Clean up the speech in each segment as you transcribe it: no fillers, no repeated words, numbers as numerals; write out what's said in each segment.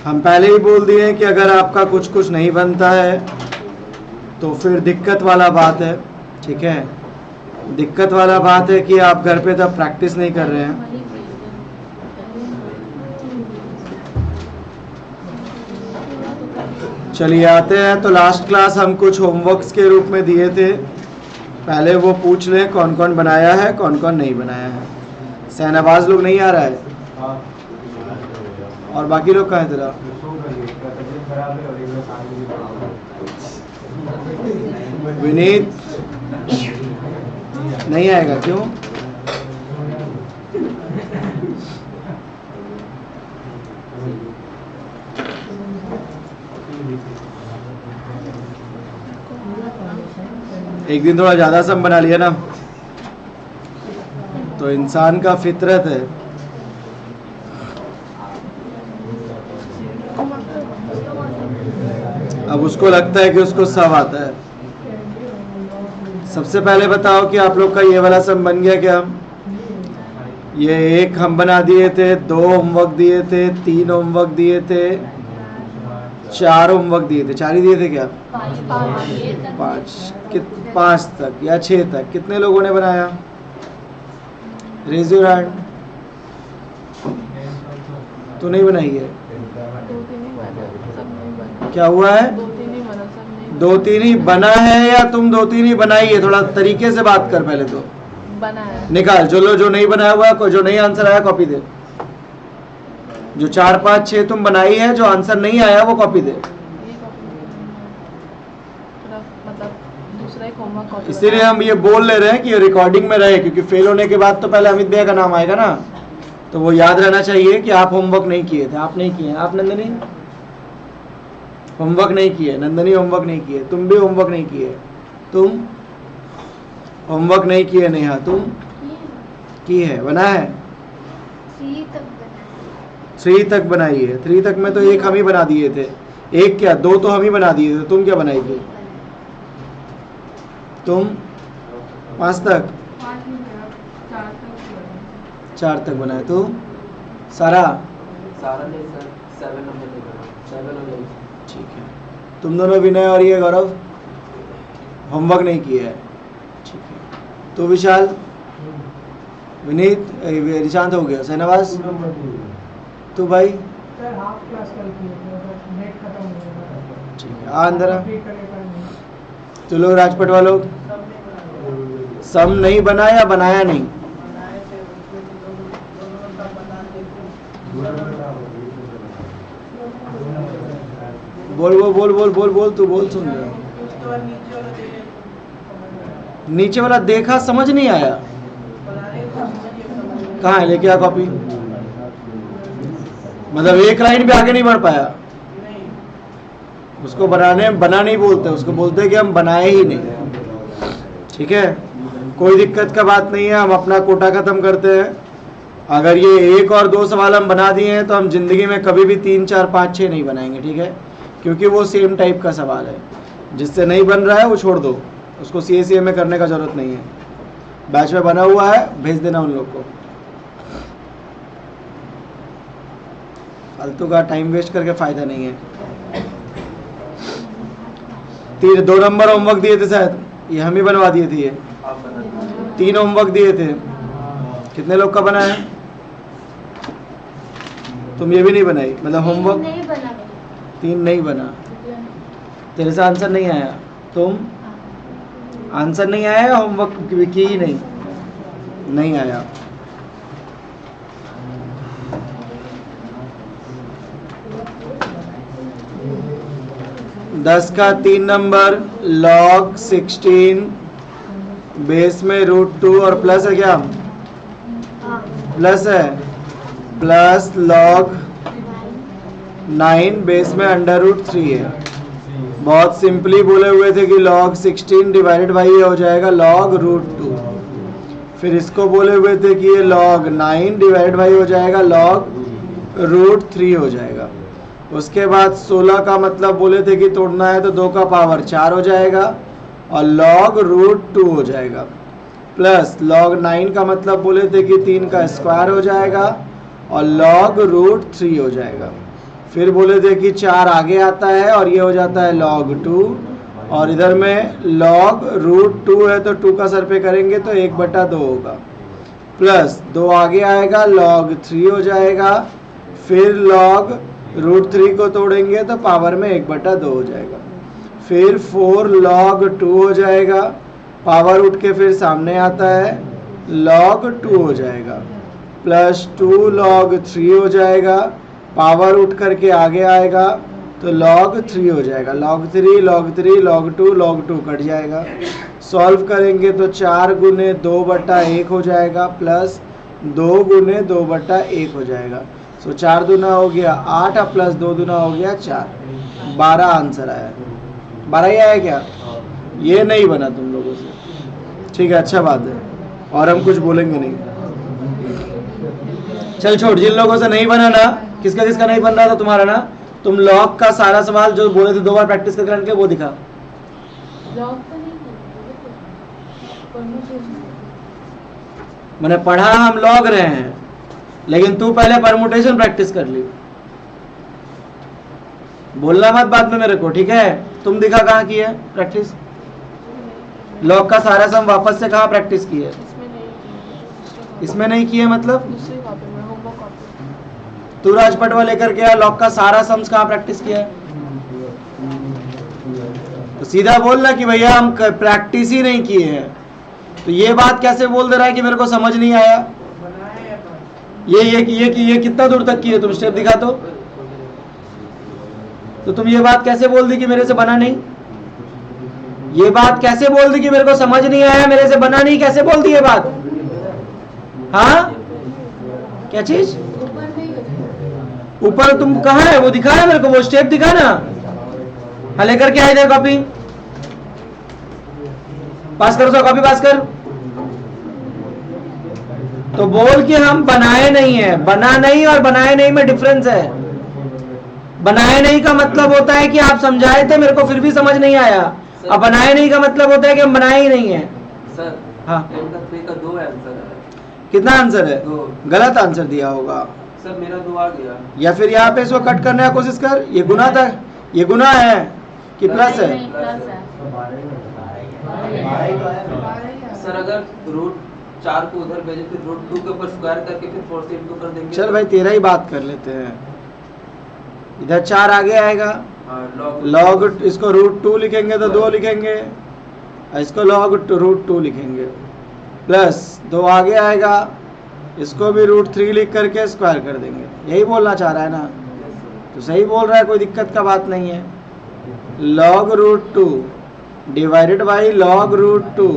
हम पहले ही बोल दिए कि अगर आपका कुछ कुछ नहीं बनता है तो फिर दिक्कत वाला बात है। ठीक है, दिक्कत वाला बात है कि आप घर पे तब प्रैक्टिस नहीं कर रहे हैं। चलिए आते हैं। तो लास्ट क्लास हम कुछ होमवर्क्स के रूप में दिए थे, पहले वो पूछ लें कौन कौन बनाया है कौन कौन नहीं बनाया है। सहनाबाज लोग नहीं आ रहा है और बाकी लोग कहाँ हैं तेरा? विनीत नहीं आएगा क्यों? एक दिन थोड़ा ज़्यादा सम बना लिया ना, तो इंसान का फितरत है। अब उसको लगता है कि उसको सब आता है। सबसे पहले बताओ कि आप लोग का ये वाला सम बन गया क्या? ये एक हम बना दिए थे, 2 होमवर्क दिए थे, 3 होमवर्क दिए थे, 4 होमवर्क दिए थे। 4 ही दिए थे क्या? 5 तक या 6 तक कितने लोगों ने बनाया? Raise your hand. तो नहीं बनाई है? क्या हुआ है? 2-3 ही बना है या तुम 2-3 ही बनाई है? थोड़ा तरीके से बात कर पहले तो। बना है। निकाल जो नहीं बनाया हुआ है, जो नहीं आंसर आया कॉपी दे। जो 4, 5, 6 तुम बनाई है, जो आंसर नहीं आया वो कॉपी दे। इसीलिए हम ये बोल ले रहे हैं कि ये रिकॉर्डिंग में रहे, क्योंकि फेल होने के बाद तो पहले अमित भैया का नाम आएगा ना, तो वो याद रहना चाहिए कि आप होमवर्क नहीं किए थे। आप नहीं किए, आप नंदनी होमवर्क नहीं किए, नंदनी होमवर्क नहीं किए, तुम भी होमवर्क नहीं किए, तुम होमवर्क नहीं किए, नेहा तुम की है, बना है 3 तक बनाई है। 3 तक में तो एक हम ही बना दिए थे, एक क्या 2 तो हम ही बना दिए थे। तुम क्या बनाई थी? तुम 5 तक 4 तक बनाए। तू सारा नहीं सर, 7 नंबर तक 7 और 8। ठीक है। तुम दोनों विनय और ये गौरव होमवर्क नहीं किया है। ठीक है। तो विशाल, विनीत, निशांत हो गया। सहनवाज तू भाई ठीक है। आ अंदर। तो लोग राजपट वालों सम नहीं बना या बनाया नहीं? बोल बोल बोल बोल बोल बोल तू बोल, सुन रहा। नीचे वाला देखा, समझ नहीं आया। कहाँ है? लेके आ कॉपी। मतलब एक लाइन पे आगे नहीं बढ़ पाया। उसको बना नहीं बोलते, उसको बोलते हैं कि हम बनाए ही नहीं। ठीक है, कोई दिक्कत का बात नहीं है। हम अपना कोटा खत्म करते हैं। अगर ये 1 और 2 सवाल हम बना दिए हैं तो हम जिंदगी में कभी भी 3, 4, 5, 6 नहीं बनाएंगे। ठीक है, क्योंकि वो सेम टाइप का सवाल है। जिससे नहीं बन रहा है वो छोड़ दो, उसको CA में करने का जरूरत नहीं है। बैच में बना हुआ है, भेज देना उन लोग को। फालतू का टाइम वेस्ट करके फायदा नहीं है। 2 नंबर होमवर्क दिए थे शायद, ये हम ही बनवा दिए थे। ये 3 होमवर्क दिए थे। कितने लोग का बना है? तुम ये भी नहीं बनाई, मतलब होमवर्क 3 नहीं बना। तेरे से आंसर नहीं आया। तुम आंसर नहीं आया या होमवर्क की ही नहीं आया? दस का 3 नंबर log 16 बेस में √2 और प्लस है क्या? प्लस है, प्लस log 9 बेस में √3 है। बहुत सिंपली बोले हुए थे कि log 16 डिवाइडेड बाई ये हो जाएगा log √2। फिर इसको बोले हुए थे कि ये log 9 डिवाइडेड बाई हो जाएगा log √3 हो जाएगा। उसके बाद 16 का मतलब बोले थे कि तोड़ना है तो 2 का पावर 4 हो जाएगा और log √2 हो जाएगा। प्लस log 9 का मतलब बोले थे कि 3 का स्क्वायर हो जाएगा और log √3 हो जाएगा। फिर बोले थे कि 4 आगे आता है और ये हो जाता है log 2, और इधर में log रूट 2 है तो 2 का सर पे करेंगे तो 1/2 होगा, प्लस 2 आगे आएगा log 3 हो जाएगा, फिर log रूट 3 को तोड़ेंगे तो पावर में 1/2 हो जाएगा, फिर 4 log 2 हो जाएगा, पावर उठ के फिर सामने आता है log 2 हो जाएगा, प्लस 2 log 3 हो जाएगा, पावर उठ करके आगे आएगा तो log 3 हो जाएगा, log 3 log 3 log 2 log 2 cut जाएगा। सॉल्व करेंगे तो 4 गुने 2/1 हो जाएगा, प्लस 2 गुने 2/1 हो जाएगा। सो 4 दूना हो गया 8 प्लस 2 दूना हो गया 4, 12 आंसर आया। 12 ही आया क्या? ये नहीं बना तुम लोगों से, ठीक है, अच्छा बात है, और हम कुछ बोलेंगे नहीं। चल छोड़, जिन लोगों से नहीं बना ना, किसका किसका नहीं बन रहा था तुम्हारा ना, तुम लॉग का सारा सवाल जो बोले थे 2 बार प्रैक्टिस करके वो दिखा। लॉग तो नहीं मैंने पढ़ा हम लॉग रहे हैं, लेकिन तू पहले परमुटेशन प्रैक्टिस कर ली। बोलना मत बाद में मेरे को, ठीक है? तुम दिखा कहाँ की है प्रैक्टिस? लॉग का सारा सम वापस से कहाँ प्रैक्टिस की है? इसमें नहीं की है मतलब? दूसरी कॉपी में, होमवर्क कॉपी। तू राजपटवा लेकर गया, लॉग का सारा सम्स कहाँ प्रैक्टिस किया है? तो सीधा बोलना कि भैया हम प्रैक्टिस ही नहीं किए हैं। तो ये बात कैसे बोल दे रहा है कि मेरे को समझ नहीं आया? ये कितना दूर तक किए? तुम स्टेप दिखा तो तुम ये बात कैसे बोल दी कि मेरे से बना नहीं? ये बात कैसे बोल दी कि मेरे को समझ नहीं आया, मेरे से बना नहीं? कैसे बोल दी ये बात? हाँ, क्या चीज? ऊपर तुम कहाँ है? वो दिखा है मेरे को, वो स्टेप दिखा ना। हाँ, लेकर के आए थे कॉपी, पास करो, कॉपी पास कर। तो बोल कि हम बनाए नहीं है। बना नहीं और बनाए नहीं में डिफरेंस है। बनाए नहीं का मतलब होता है कि आप समझाए थे, मेरे को फिर भी समझ नहीं आया। अब बनाए नहीं का मतलब होता है कि हम बनाए ही नहीं है। सर, हाँ, का 2 आंसर है। कितना आंसर है? 2। गलत आंसर दिया होगा सर, मेरा 2 आ गया। या फिर यहाँ पे इसको कट करने का कोशिश कर। ये गुना था, ये गुना है कि प्लस है? सर, अगर रूट 4 को उधर भेजे फिर रूट 2 के ऊपर स्क्वायर करके फिर 4 से इंटू कर देंगे। चल भाई, तेरा ही बात कर लेते हैं। इधर 4 आगे आएगा, log इसको रूट 2 लिखेंगे तो 2 लिखेंगे, इसको log रूट 2 लिखेंगे, प्लस 2 आगे आएगा, इसको भी रूट 3 लिख करके स्क्वायर कर देंगे। यही बोलना चाह रहा है ना? तो सही बोल रहा है, कोई दिक्कत का बात नहीं है। log root 2 divided by log root 2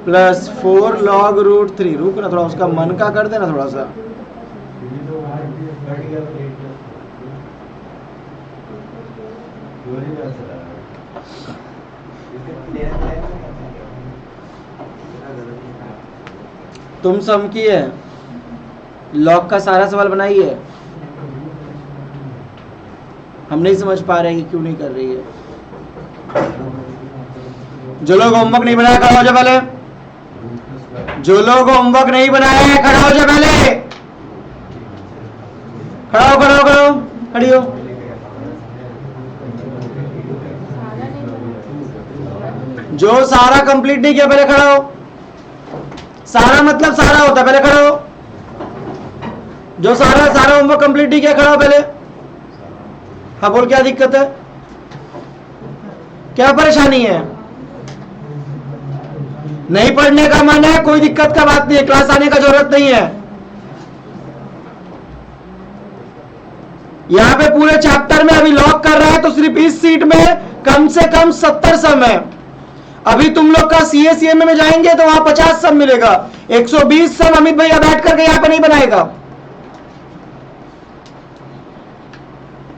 plus 4 log root 3। रुक ना थोड़ा, उसका मन का कर देना थोड़ा सा। तुम सम की है, लॉग का सारा सवाल बनाई है। हम नहीं समझ पा रहे हैं कि क्यों नहीं कर रही है। जो लोग होमवर्क नहीं बनाया खड़ा हो जाओ पहले। जो लोग होमवर्क नहीं बनाया है खड़ा हो जाओ पहले। खड़ा हो, खड़ा हो, खड़ा हो, खड़ी हो। जो सारा कंप्लीट नहीं किया पहले खड़ा हो। सारा मतलब सारा होता है, पहले खड़ा हो। जो सारा होमवर्क कंप्लीट नहीं किया खड़ा हो पहले। हाँ बोल, क्या दिक्कत है? क्या परेशानी है? नहीं पढ़ने का मन है, कोई दिक्कत का बात नहीं है, क्लास आने का जरूरत नहीं है। यहां पे पूरे चैप्टर में अभी लॉक कर रहा है तो सिर्फ इस सीट में कम से कम 70 सम है। अभी तुम लोग का CA/CMA में जाएंगे तो वहां 50 सम मिलेगा। 120 सम अमित भैया बैठ करके यहां पे नहीं बनाएगा।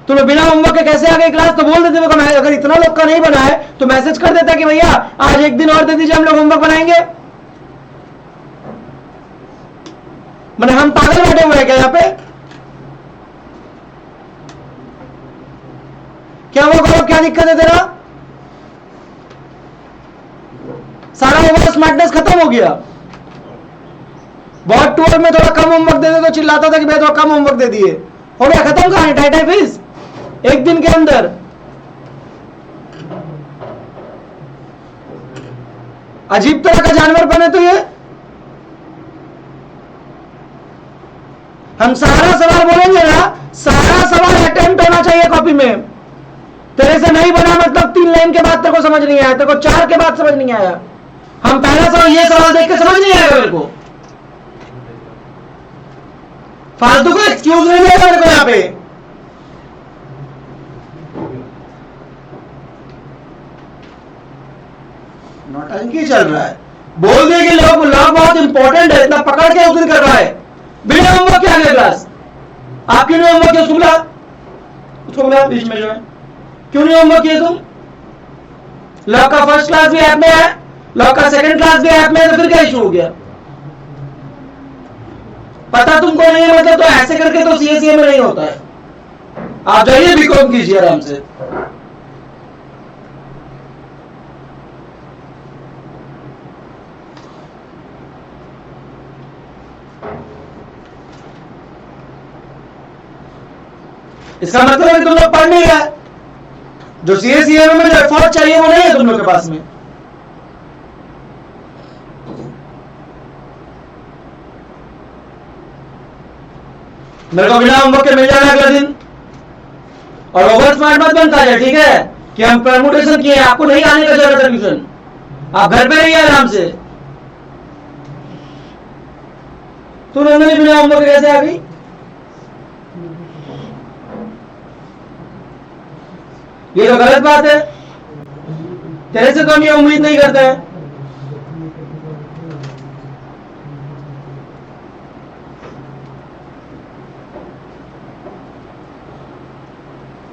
तो लोग बिना होमवर्क के कैसे आ गए क्लास? तो बोल देते मेरे, अगर इतना लोग का नहीं बना है तो मैसेज कर देता कि भैया आज एक दिन और दे दीजिए, हम लोग होमवर्क बनाएंगे। मैंने हम पागल बैठे हुए हैं क्या यहाँ पे? क्या वो करो, क्या दिक्कत है तेरा? सारा ओवर स्मार्टनेस खत्म हो गया। बहुत 12 में थोड़ा कम होमवर्क दे दे तो चिल्लाता था कि भैया थोड़ा कम होमवर्क दे दिए। हो गया, खत्म कहानी। टाइटाई फिश एक दिन के अंदर। अजीब तरह का जानवर बने तो ये। हम सारा सवाल बोलेंगे ना, सारा सवाल अटेम्प्ट होना चाहिए कॉपी में। तेरे से नहीं बना मतलब 3 लाइन के बाद तेरे को समझ नहीं आया, तेरे को 4 के बाद समझ नहीं आया। हम पहला सवाल ये सवाल देख के समझ नहीं आएगा मेरे को। फालतू को एक्सक्यूज नहीं मिलेगा मेरे को यहाँ पे। नौटंकी चल रहा है। बोल दिए कि लॉग बहुत इंपॉर्टेंट है, इतना पकड़ के उस दिन कर रहा है। बिना होमवर्क क्या अगले क्लास? आप क्यों नहीं होमवर्क किया? उसको मिला बीच में जो है, क्यों नहीं होमवर्क किए तुम? लॉ का फर्स्ट क्लास भी ऐप में है, लॉ का सेकंड क्लास भी ऐप में है, तो फिर क्या इशू हो गया? पता तुमको नहीं है मतलब तो ऐसे करके तो सीएसीए में नहीं होता है। आप जाइए बीकॉम कीजिए आराम से। इसका मतलब है कि तुम लोग पढ़ नहीं रहे। जो सीएसीए में जो एफर्ट चाहिए वो नहीं है तुम लोग के पास में। मेरे को बिना होमवर्क के मिल जाएगा अगले दिन। और ओवर स्मार्ट मत बनता है, ठीक है, कि हम परमुटेशन किए, आपको नहीं आने का जरूरत है ट्यूशन, आप घर पे रहिए आराम से। तू नंदनी बिना होमवर्क कैसे आ गई? ये तो गलत बात है। तेरे से तो हम ये उम्मीद नहीं करते हैं।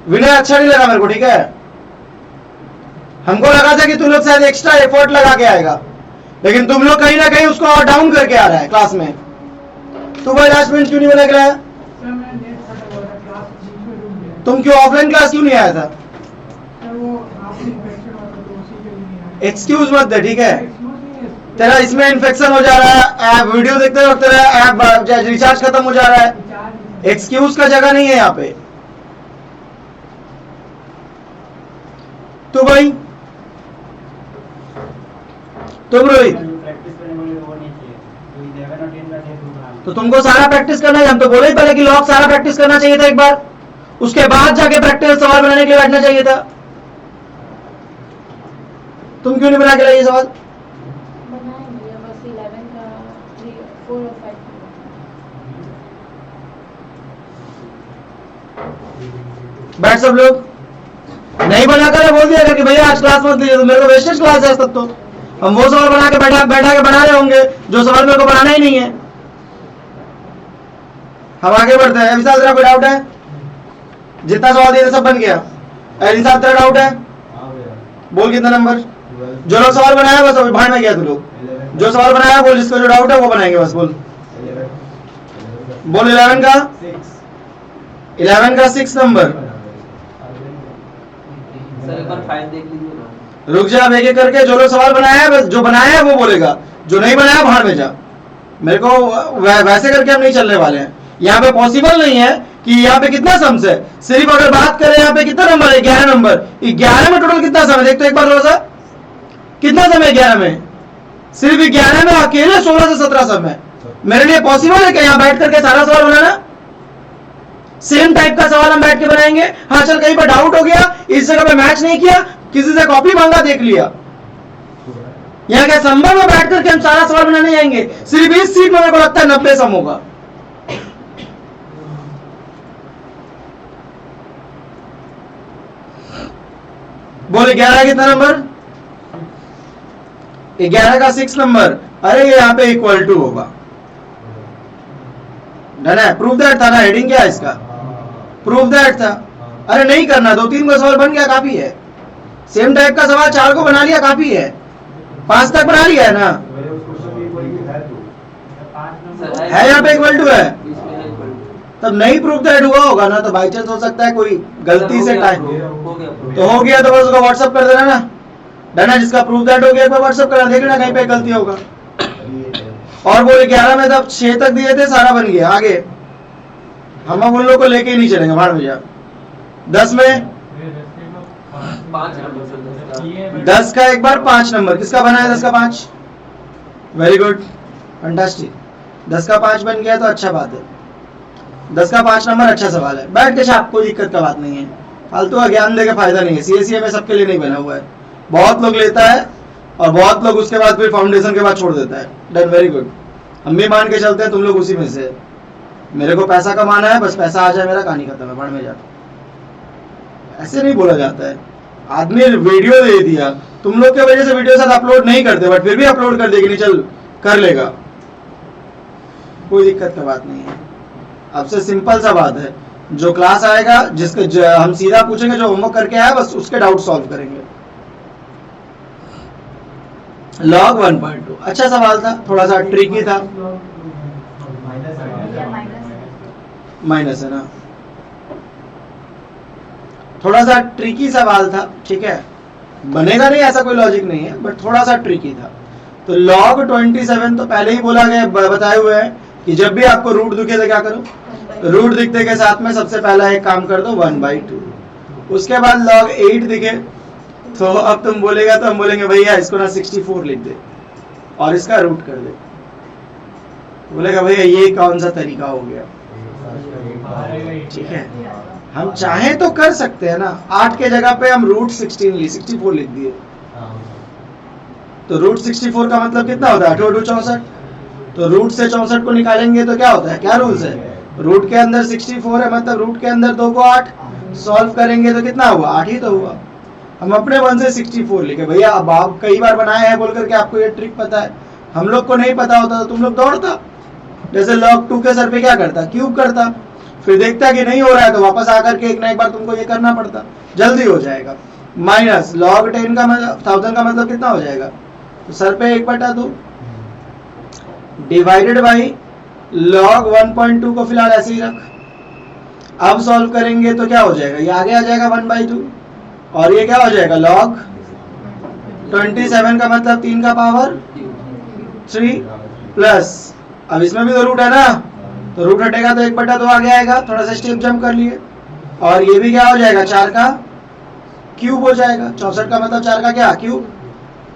विनय अच्छा नहीं लगा मेरे को, ठीक है। हमको लगा था कि तुम लोग शायद एक्स्ट्रा एफर्ट लगा के आएगा, लेकिन तुम लोग कहीं ना कहीं उसको और डाउन करके आ रहा है क्लास में। तू भाई लास्ट मिनट क्यों नहीं बना के आया? तुम क्यों ऑफलाइन क्लास क्यों नहीं आया था? एक्सक्यूज मत दे, ठीक है। तेरा इसमें इन्फेक्शन हो जा रहा है, वीडियो देखते वक्त तेरा ऐप रिचार्ज खत्म हो जा रहा है। एक्सक्यूज का जगह नहीं है यहाँ पे। तो भाई तुम रोहित, तो तुमको सारा प्रैक्टिस करना है। हम तो बोले ही पहले कि लॉग सारा प्रैक्टिस करना चाहिए था एक बार, उसके बाद जाके प्रैक्टिस सवाल बनाने के लिए बैठना चाहिए था। तुम क्यों नहीं बना के लाई ये सवाल? बनाएंगे बस 11 का 4 और 5 बैठ सब लोग। नहीं बनाकर बोल दिया कि भैया आज क्लास मत लीजिए, तो मेरे को वेस्टेज क्लास है तब। तो हम वो सवाल बना के बैठा के बना रहे होंगे जो सवाल मेरे को बनाना ही नहीं है। हम आगे बढ़ते हैं। विशाल तेरा कोई डाउट है? जितना सवाल दिए सब बन गया। साहब तेरा डाउट है? बोल कितना नंबर? जो लोग सवाल बनाया बस अभी भाड़ में गया। तू लोग जो सवाल बनाया बोल, जिसको जो डाउट है वो बनाएंगे बस। बोल 11 का 11 का 6 नंबर। सर एक बार फाइल देख लीजिए ना। रुक जा, एक एक करके जो लोग सवाल बनाया है बस जो बनाया है वो बोलेगा, जो नहीं बनाया भाड़ में जा। मेरे को वैसे करके हम नहीं चलने वाले हैं। यहाँ पे पॉसिबल नहीं है कि यहाँ पे कितना सम्स है। सिर्फ अगर बात करें यहाँ पे कितना नंबर है, 11 नंबर। 11 में टोटल कितना सम है देख तो एक बार थोड़ा सा, कितना सम है 11 में? सिर्फ 11 में अकेले 16 से 17 सम है। मेरे लिए पॉसिबल है कि यहाँ बैठ करके सारा सवाल बनाना? सेम टाइप का सवाल हम बैठ के बनाएंगे। हाँ चल कहीं पर डाउट हो गया, इस जगह पे मैच नहीं किया, किसी से कॉपी मांगा देख लिया। यहाँ क्या संभव में बैठ करके हम सारा सवाल बनाने जाएंगे? सिर्फ इस सीट में मेरे को लगता है 90 सम होगा। बोले 11 कितना नंबर? 11 का 6 नंबर। अरे ये यहाँ पे इक्वल टू होगा ना। प्रूफ दैट था ना, हेडिंग क्या है इसका? प्रूफ दैट था। अरे नहीं करना, 2-3 का सवाल बन गया काफी है। सेम टाइप का सवाल 4 को बना लिया काफी है। 5 तक बना लिया है ना? है यहाँ पे इक्वल टू है, तब नहीं प्रूफ दैट हुआ होगा ना। तो बाई चांस हो सकता है कोई गलती से टाइम तो हो गया, तो बस उसको व्हाट्सअप कर देना ना। डना जिसका प्रूफ दैट हो गया एक बार व्हाट्सअप करना, देख लेना कहीं पे गलती होगा। और बोले 11 में तब 6 तक दिए थे, सारा बन गया। आगे हम अब उन लोग को लेके ही नहीं चलेंगे, भाड़ में जा। 10 में 5 नंबर सर 10 का एक बार 5 नंबर किसका बना है? 10 का 5। Very good, fantastic. 10 का 5 बन गया तो अच्छा बात है। 10 का 5 नंबर अच्छा सवाल है, बैठ के छाप, कोई दिक्कत का बात नहीं है। फालतू का ज्ञान देके फायदा नहीं है, सीएसईए में सबके लिए नहीं बना हुआ है। बहुत लोग लेता है और बहुत लोग उसके बाद फिर फाउंडेशन के बाद छोड़ देता है। Done, very good. हम भी मान के चलते हैं तुम लोग उसी में से। मेरे को पैसा कमाना है, बस पैसा आ जाए मेरा, कहानी खत्म है, बढ़ में जाता। ऐसे नहीं बोला जाता है। आदमी वीडियो दे दिया, तुम लोग के वजह से वीडियो साथ अपलोड नहीं करते, बट फिर भी अपलोड कर देगी, नहीं चल कर लेगा, कोई दिक्कत का बात नहीं है। अब से सिंपल सा बात है, जो क्लास आएगा जिसके हम सीधा पूछेंगे, जो होमवर्क करके आया बस उसके डाउट सॉल्व करेंगे। log 1.2 अच्छा सवाल था, थोड़ा सा ट्रिकी था। माइनस है ना, थोड़ा सा ट्रिकी सवाल था, ठीक है। बनेगा नहीं ऐसा कोई लॉजिक नहीं है, बट थोड़ा सा ट्रिकी था। तो log 27 तो पहले ही बोला गया, बताए हुए है कि जब भी आपको रूट दिखे तो क्या करो, रूट दिखते के साथ में सबसे पहला एक काम कर दो 1/2। उसके बाद log 8 दिखे तो अब तुम बोलेगा तो हम बोलेंगे भैया इसको ना 64 लिख दे और इसका रूट कर दे। बोलेगा भैया ये कौन सा तरीका हो गया, ठीक है। हम चाहें तो कर सकते हैं ना, 8 के जगह पे हम रूट 64 लिख दिए, तो रूट 64 का मतलब कितना होता है? 8 64। तो रूट से 64 को निकालेंगे तो क्या होता है, क्या रूल्स है? रूट के अंदर 64 है, मतलब रूट के अंदर 2 को 8, सॉल्व करेंगे तो कितना हुआ? 8 ही तो हुआ। हम अपने मन से 64 लिखे भैया। अब आप कई बार बनाए हैं बोल करके आपको ये ट्रिक पता है, हम लोग को नहीं पता होता तो तुम लोग दौड़ता। जैसे log 2 के सर पे क्या करता, क्यूब करता, फिर देखता कि नहीं हो रहा है तो वापस आकर के एक ना एक बार तुमको ये करना पड़ता, जल्दी हो जाएगा। माइनस log 10 का मतलब 1000 का मतलब कितना हो जाएगा? तो सर पे 1/2 डिवाइडेड बाई log 1.2 को फिलहाल ऐसे ही रख। अब सॉल्व करेंगे तो क्या हो जाएगा, ये आगे आ जाएगा 1/2 और ये क्या हो जाएगा log 27 का मतलब 3 का पावर 3 प्लस, अब इसमें भी तो रूट है ना, तो रूट हटेगा तो 1/2 आगे आएगा, थोड़ा सा स्टेप जंप कर लिए। और ये भी क्या हो जाएगा, 4 का क्यूब हो जाएगा। 64 का मतलब 4 का क्या, क्यूब।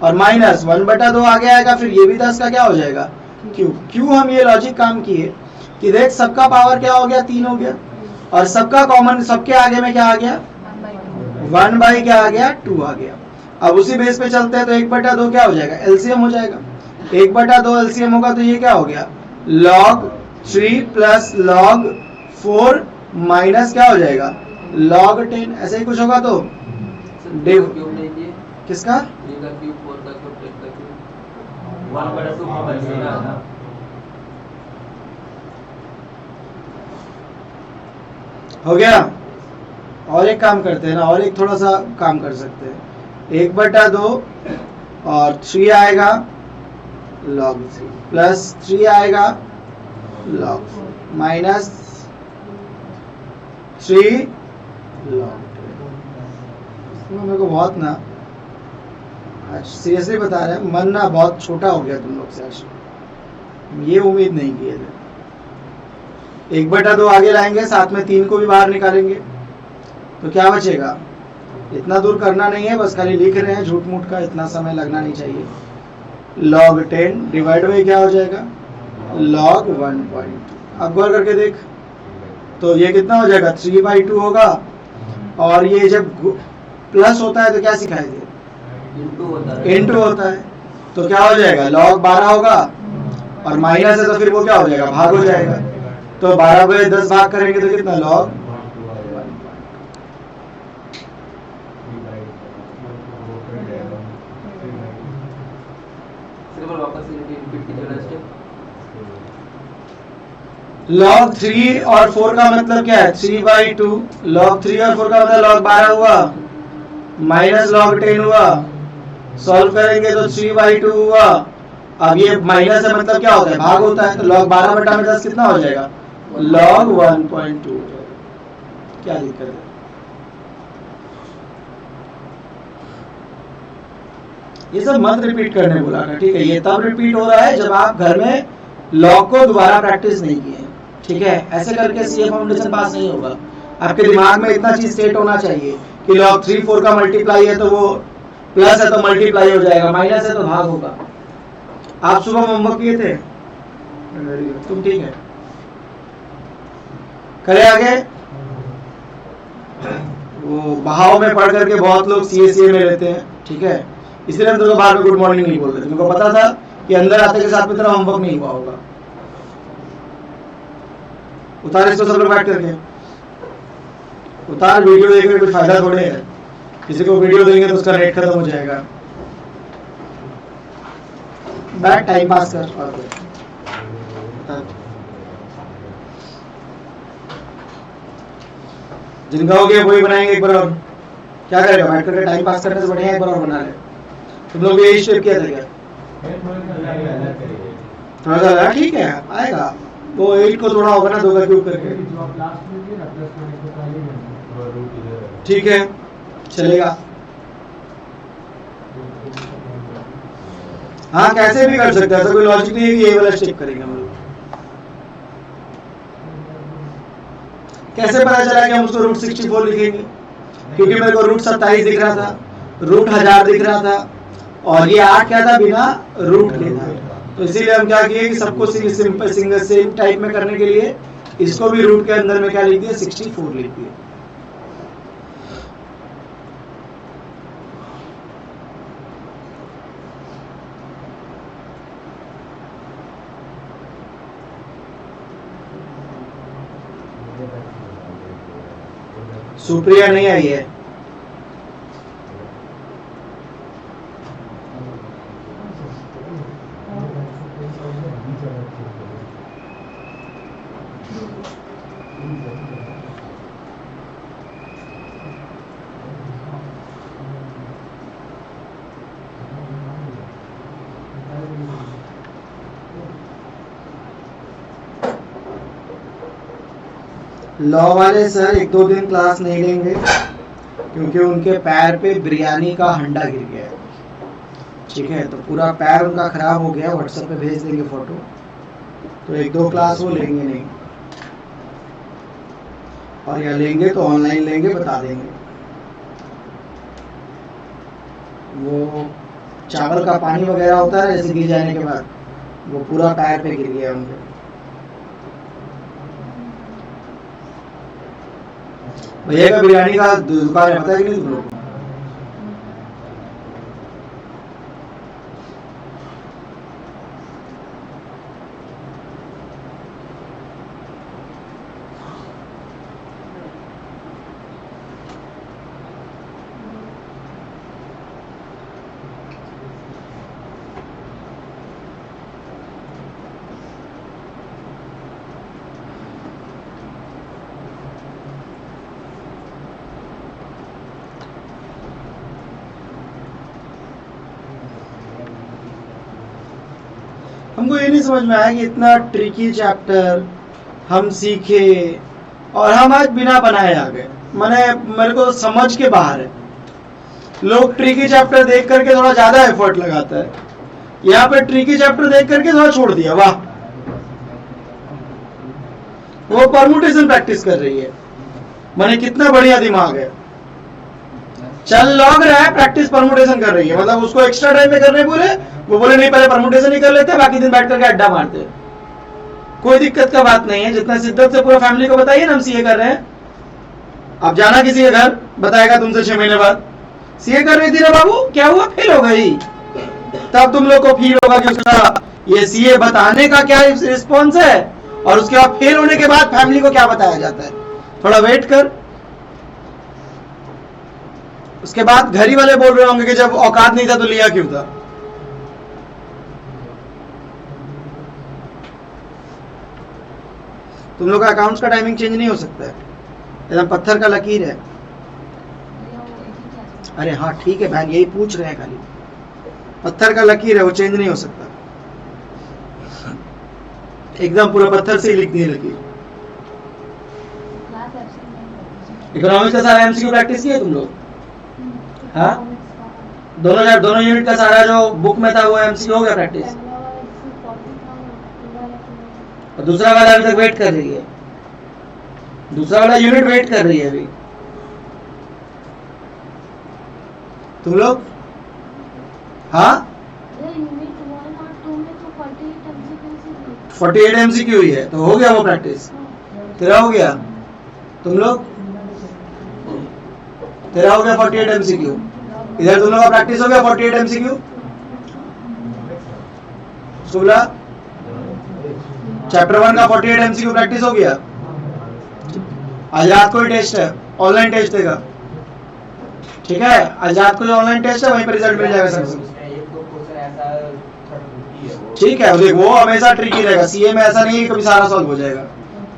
और माइनस 1/2 आगे आएगा, फिर ये भी 10 का क्या हो जाएगा, क्यूब। क्यों हम ये लॉजिक काम किए कि देख सबका पावर क्या हो गया, 3 हो गया, और सबका कॉमन, सबके आगे में क्या आ गया, 1 क्या आ गया, 2 आ गया। अब उसी बेस पे चलते हैं तो 1/2 क्या हो जाएगा, एलसीएम हो जाएगा। 1/2 एलसीएम होगा तो ये क्या हो गया, log 3 प्लस log 4 माइनस क्या हो जाएगा, log 10। ऐसे ही कुछ होगा तो किसका, हो गया। और एक काम करते हैं ना, और एक थोड़ा सा काम कर सकते हैं। 1/2 और 3 आएगा log 3 प्लस 3 आएगा log 4 माइनस 3 log 10। मेरे को बहुत ना आज सीरियसली बता रहे हैं, मन ना बहुत छोटा हो गया तुम लोग से आज, ये उम्मीद नहीं किए थे। 1/2 आगे लाएंगे, साथ में 3 को भी बाहर निकालेंगे तो क्या बचेगा, इतना दूर करना नहीं है, बस खाली लिख रहे हैं झूठ मूठ का, इतना समय लगना नहीं चाहिए। log 10 डिवाइड बाई क्या हो जाएगा, log 1.2। अब गौर करके देख तो ये कितना हो जाएगा, 3/2 होगा। और ये जब प्लस होता है तो क्या सिखाए थे, इंटू होता है, तो क्या हो जाएगा, log 12 होगा। और माइनस है तो फिर वो क्या हो जाएगा, भाग हो जाएगा। तो 12/10 भाग करेंगे तो कितना, log 1. log 3 और 4 का मतलब क्या है, 3/2। log 3 और 4 का मतलब log 12 हुआ माइनस log 10 हुआ, सॉल्व करेंगे तो 3/2 हुआ। अब ये माइनस है मतलब क्या होता है, भाग होता है, तो log 12/10 कितना हो जाएगा, log 1.2। क्या दिक्कत है, ये सब मत रिपीट करने बोला था, ठीक है। ये तब रिपीट हो रहा है जब आप घर में log को दोबारा प्रैक्टिस नहीं किए। ठीक है, ऐसे करके सीए फाउंडेशन पास नहीं होगा। आपके दिमाग में इतना चीज सेट होना चाहिए कि log 3 4 का मल्टीप्लाई है तो वो प्लस है तो मल्टीप्लाई हो जाएगा, माइनस है तो भाग होगा। आप सुबह होमवर्क किए थे? तुम ठीक है, करे आगे। वो बहाव में पढ़ करके बहुत लोग सीए में लेते हैं, ठीक है, इसलिए हम तुमको बाहर में गुड मॉर्निंग नहीं बोल रहे। तुमको पता था कि अंदर आते के साथ में तेरा होमवर्क नहीं हुआ होगा। उतार इसको सब लोग बैठ करके, उतार। वीडियो देखने में कोई फायदा थोड़े है, किसी को वीडियो देंगे तो उसका नेट खत्म हो जाएगा। बैठ टाइम पास कर। और जिनका हो गया वही बनाएंगे एक बार और। क्या करेगा, बैठ करके टाइम पास करने से बढ़िया एक बार और बना ले। तुम लोग यही स्टेप किया था क्या? थोड़ा सा ठीक है, आएगा वो 8 को थोड़ा होगा ना 2 का क्यूब करके, ठीक है, चलेगा। हाँ, कैसे भी कर सकते हैं, ऐसा कोई लॉजिक नहीं है कि ये वाला स्टेप करेंगे हम लोग। कैसे पता चला कि हम उसको रूट 64 लिखेंगे? क्योंकि मेरे को रूट 27 दिख रहा था, रूट 1000 दिख रहा था, और ये 8 क्या था, बिना रूट के था। तो इसीलिए हम क्या किए कि सबको सिंपल सिंगल सेम टाइप में करने के लिए इसको भी रूट के अंदर में क्या लिख दिया, 64 लिख दिया। सुप्रिया नहीं आई है। लॉ वाले सर 1-2 दिन क्लास नहीं लेंगे क्योंकि उनके पैर पे बिरयानी का हंडा गिर गया है, ठीक है, तो पूरा पैर उनका खराब हो गया। व्हाट्सएप पे भेज देंगे फोटो, तो 1-2 क्लास वो लेंगे नहीं, और या लेंगे तो ऑनलाइन लेंगे, बता देंगे। वो चावल का पानी वगैरह होता है जैसे गिर जाने के बाद, वो पूरा पैर पे गिर गया उनके। भैया का बिरयानी का दुकान है, पता है कि नहीं तुम लोग को? हमको ये नहीं समझ में आया कि इतना ट्रिकी चैप्टर हम सीखे और हम आज बिना बनाए आ गए। मेरे को समझ के बाहर है। लोग ट्रिकी चैप्टर देख करके थोड़ा ज्यादा एफर्ट लगाता है, यहाँ पे ट्रिकी चैप्टर देख करके थोड़ा छोड़ दिया। वाह, वो परमुटेशन प्रैक्टिस कर रही है, मैंने कितना बढ़िया दिमाग है। चल लॉग रहा है, प्रैक्टिस परमुटेशन कर रही है, मतलब उसको एक्स्ट्रा टाइम में करने बोले, वो बोले नहीं पहले परमुटेशन ही कर लेते, बाकी दिन बैठ करके अड्डा मारते। कोई दिक्कत का बात नहीं है, जितना शिद्दत से पूरा फैमिली को बताइए ना हम सीए कर रहे हैं। अब जाना किसी के घर, बताएगा तुमसे 6 महीने बाद सीए कर रही थी ना बाबू, क्या हुआ, फेल हो गई। तब तुम लोग को फील होगा कि उसका ये सीए बताने का क्या रिस्पॉन्स है, और उसके बाद फेल होने के बाद फैमिली को क्या बताया जाता है। थोड़ा वेट कर, उसके बाद घर ही वाले बोल रहे होंगे कि जब औकात नहीं था तो लिया क्यों था। तुम लोग का अकाउंट्स का टाइमिंग चेंज नहीं हो सकता है, एकदम पत्थर का लकीर है। अरे हाँ ठीक है बहन, यही पूछ रहे हैं खाली, पत्थर का लकीर है, वो चेंज नहीं हो सकता, एकदम पूरा पत्थर से ही लिख दी लकीर। इकोनॉमिक्स का सारा एमसीक्यू प्रैक्टिस किया तुम लोग? हाँ, दोनों यूनिट का सारा जो बुक में था वो एमसीक्यू हो गया प्रैक्टिस? और दूसरा वाला अभी तक वेट कर रही है, दूसरा वाला यूनिट वेट कर रही है अभी। तुम लोग हाँ यूनिट 1 और 2 में तो 48 MCQ 48 MCQ हुई है, तो हो गया वो प्रैक्टिस, तेरा हो गया। तुम लोग तेरा हो गया 48 MCQ, इधर तुम लोग का प्रैक्टिस हो गया 48 MCQ। बोला चैप्टर 1 का 48 MCQ प्रैक्टिस हो गया। आज रात को ही टेस्ट है, ऑनलाइन टेस्ट देगा, ठीक है। आज रात को जो ऑनलाइन टेस्ट है वहीं पर रिजल्ट मिल जाएगा सबको, ठीक है। देख वो हमेशा ट्रिकी रहेगा, सीए में ऐसा नहीं है कभी सारा सॉल्व हो जाएगा,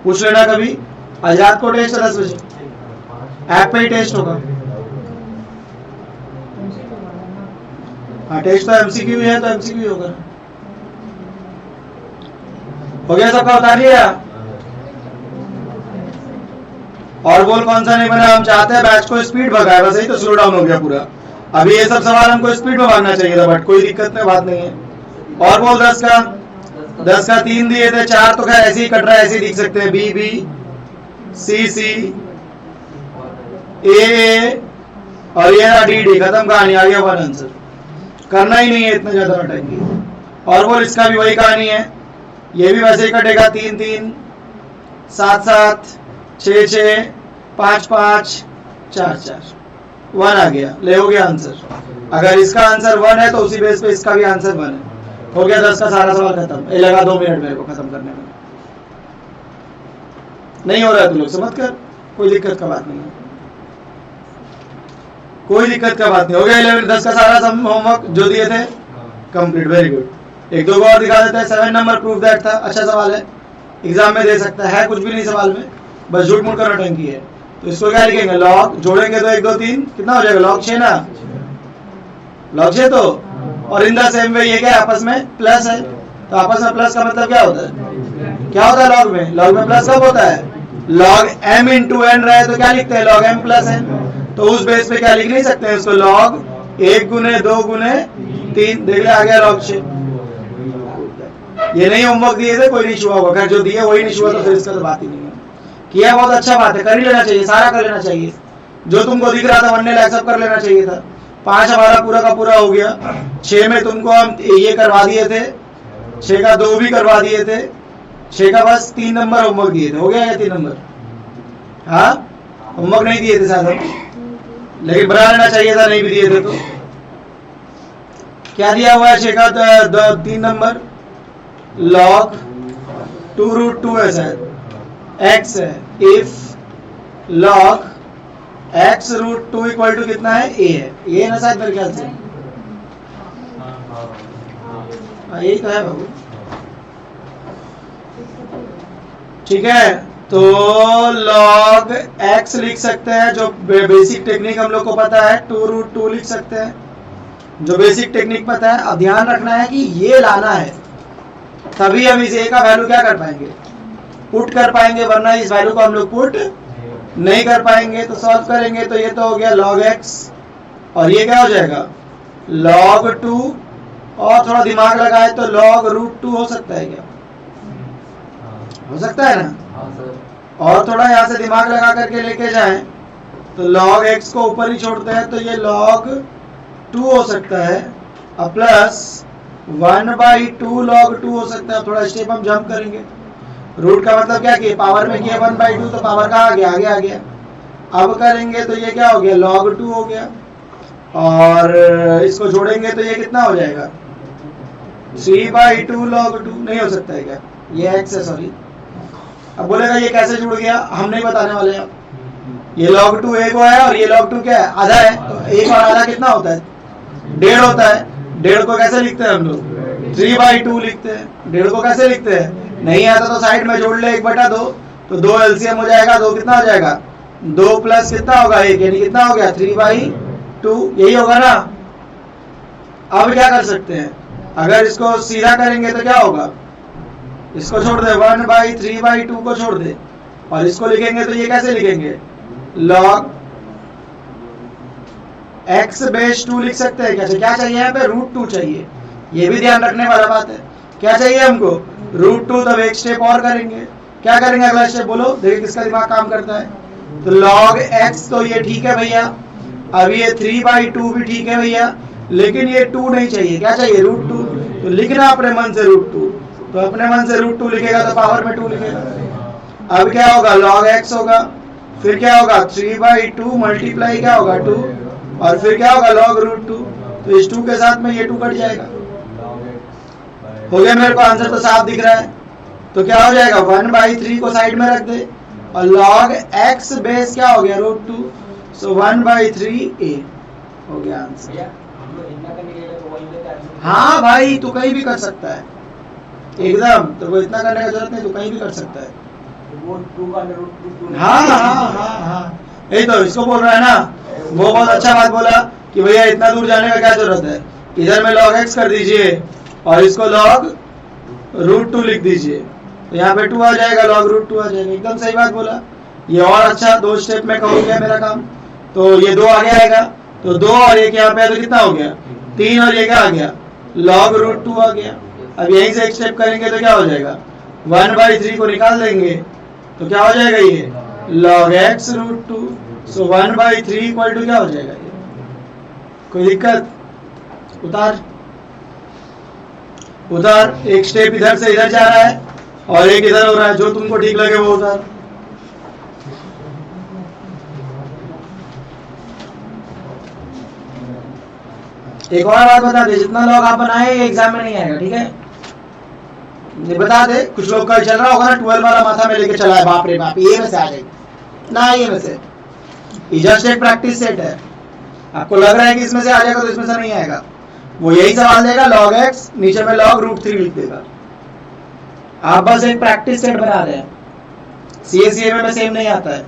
पूछ लेना कभी। आज रात को टेस्ट है 10 बजे, ऐप पे ही टेस्ट होगा। हाँ टेस्ट तो एमसीक्यू है तो एमसीक्यू होगा। हो गया सबका, बता दिया। और बोल कौन सा नहीं बना। हम चाहते हैं बैच को स्पीड भगाए, बस यही तो स्लो डाउन हो गया पूरा। अभी ये सब सवाल हमको स्पीड में भागना चाहिए था, बट कोई दिक्कत नहीं, बात नहीं है। और बोल 10 का 3 दिए थे, 4 तो खैर ऐसे ही कट रहा है, ऐसे ही दिख सकते हैं। बी बी सी सी ए और ये ना डी डी, खत्म कहानी, आ गया 1 आंसर। करना ही नहीं है इतना ज्यादा हटाएंगे। और बोल इसका भी वही कहानी है, ये भी वैसे ही कटेगा। 3 3 7 7 6 6 5 5 4 4 1 आ गया, ले हो गया आंसर। अगर इसका आंसर 1 है तो उसी बेस पे इसका भी आंसर 1 है। हो गया 10 का सारा सवाल खत्म। ये लगा 2 मिनट मेरे को खत्म करने में। नहीं हो रहा है तुम लोग से मत कर, कोई दिक्कत का बात नहीं है, कोई दिक्कत का बात नहीं। हो गया 11 10 का सारा होमवर्क जो दिए थे कंप्लीट, वेरी गुड। एक दो को और दिखा देते हैं। 7 नंबर प्रूफ दैट था, अच्छा सवाल है, एग्जाम में दे सकता है, कुछ भी नहीं सवाल में, बस झूठ मूठ कर नौटंकी है। तो इसको क्या लिखेंगे, लॉग जोड़ेंगे तो 1 2 3 कितना हो जाएगा, लॉग 6 ना, लॉग 6। तो और इन द सेम वे ये क्या आपस में प्लस है, तो आपस में प्लस का मतलब क्या होता है, क्या होता है लॉग में, लॉग में प्लस कब होता है, लॉग m इंटू एन रहे तो क्या लिखते हैं, लॉग m प्लस एन। तो उस बेस पे क्या लिख नहीं सकते हैं उसको, लॉग 1 गुने 2 गुने 3, देख ले आ गया लॉग 6। ये नहीं होमवर्क दिए थे कोई नहीं छुआ होगा, खैर जो दिए वही नहीं छुआ तो फिर इसका तो बात ही नहीं है। किया बहुत अच्छा बात है, कर ही लेना चाहिए, सारा कर लेना चाहिए। जो तुमको दिख रहा था वनने लायक सब कर लेना चाहिए था। 5 हमारा पूरा का पूरा हो गया। 6 में तुमको हम ये करवा दिए थे, 6 का 2 भी करवा दिए थे, 6 का बस 3 नंबर होमवर्क दिए थे। हो गया 3 नंबर, हाँ होमवर्क नहीं दिए थे शायद हम, लेकिन बना लेना चाहिए था, नहीं भी दिए थे तो। क्या दिया हुआ है 6 का 3 नंबर, लॉग 2√2 है शायद, x है। If log x√2 equal to कितना है, a है, ये ना शायद मेरे ख्याल से, यही तो है बाबू, ठीक है। तो log x लिख सकते हैं, जो बेसिक टेक्निक हम लोग को पता है, 2√2 लिख सकते हैं, जो बेसिक टेक्निक पता है। अब ध्यान रखना है कि ये लाना है, तभी हम इस a का वैल्यू क्या कर पाएंगे, पुट कर पाएंगे, वरना इस वैल्यू को हम लोग पुट नहीं कर पाएंगे। तो सॉल्व करेंगे तो ये तो हो गया log x, और ये क्या हो जाएगा log 2, और थोड़ा दिमाग लगाए तो log√2 हो सकता है क्या, हो सकता है ना। और थोड़ा यहाँ से दिमाग लगा करके लेके जाएं तो log x को ऊपर ही छोड़ते हैं तो ये log 2 हो सकता है, और प्लस 1/2 log 2 हो सकता है। थोड़ा स्टेप हम जंप करेंगे, रूट का मतलब क्या किया, पावर में किया 1/2, तो पावर का आ गया, आगे आ गया। अब करेंगे तो ये क्या हो गया, log 2 हो गया, और इसको जोड़ेंगे तो ये कितना हो जाएगा, 3/2 log 2। नहीं हो सकता है क्या, ये x है, सॉरी। अब बोलेगा ये कैसे जुड़ गया, हम नहीं बताने वाले हैं। ये log 2 1 है और ये log 2 क्या है, आधा है, तो 1 और आधा कितना होता है, 1.5 होता है। 1.5 को कैसे लिखते हैं हम लोग, 3/2 लिखते हैं। 1.5 को कैसे लिखते हैं, नहीं आता तो साइड में जोड़ ले 1/2, तो 2 LCM हो जाएगा, 2 कितना हो जाएगा, 2 प्लस कितना होगा 1, यानी कितना हो गया 3/2, यही होगा ना। अब क्या कर सकते हैं, अगर इसको सीधा करेंगे तो क्या होगा, इसको छोड़ दे, 1/3/2 को छोड़ दे, और इसको लिखेंगे तो ये कैसे लिखेंगे, log x बेस 2 लिख सकते हैं। क्या चाहिए यहाँ पे, √2 चाहिए। ये भी ध्यान रखने वाला बात है क्या चाहिए हमको? रूट 2। तब एक स्टेप और करेंगे। क्या करेंगे अगला स्टेप? बोलो, देखिए किसका दिमाग काम करता है। तो log x तो ये ठीक है भैया, अब ये 3/2 भी ठीक है भैया, लेकिन ये 2 नहीं चाहिए। क्या चाहिए? रूट 2। तो लिखना अपने मन से रूट 2। तो अपने मन से रूट 2 लिखेगा तो पावर में 2 लिखेगा। अब क्या होगा? log x होगा, फिर क्या होगा? 3/2 मल्टीप्लाई क्या होगा? 2, और फिर क्या होगा? log root 2। तो इस 2 के साथ में ये 2 कट जाएगा। हो गया? मेरे को आंसर तो साफ दिख रहा है। तो क्या हो जाएगा? 1/3 को साइड में रख दे, और log x बेस क्या हो गया? रूट 2। सो 1/3a हो गया आंसर। हाँ भाई, तू कहीं भी कर सकता है एकदम, तो वो इतना करने का जरूरत नहीं, तू कहीं भी कर सकता है। हाँ हाँ हाँ हाँ, यही तो इसको बोल रहा है ना। वो बहुत अच्छा बात बोला कि भैया इतना दूर जाने का क्या जरूरत है, इधर में log x कर दीजिए और इसको log रूट 2 लिख दीजिए, तो यहाँ पे 2 आ जाएगा, log रूट 2 आ जाएगा। एकदम सही बात बोला। ये और अच्छा 2 स्टेप में हो गया मेरा काम। तो ये 2 आगे आएगा, तो 2 और 1 यहाँ पे, तो कितना हो गया? 3, और ये क्या आ गया? log रूट 2 आ गया। अब यहीं से एक स्टेप करेंगे तो क्या हो जाएगा? 1/3 को निकाल देंगे तो क्या हो जाएगा? ये log x रूट 2। सो 1/3 इक्वल टू क्या हो जाएगा? ये कोई दिक्कत? उतार उतार, एक स्टेप इधर से इधर जा रहा है और एक इधर हो रहा है, जो तुमको ठीक लगे वो उतार। एक और बात बता दे, जितना लॉग आप बनाए एग्जाम में नहीं आएगा, ठीक है? ये बता दे, कुछ लोग कल चल रहा होगा ना 12 वाला माथा में लेके चला है, बाप रे बाप, ये में से आ जाएगी ना, ये में से। ये जस्ट एक प्रैक्टिस सेट है। आपको लग रहा है कि इसमें से आ जाएगा, तो इसमें से नहीं आएगा। वो यही सवाल देगा, log x नीचे में log रूट 3 लिख देगा। आप बस एक प्रैक्टिस सेट बना रहे हैं, CA में सेम नहीं आता है।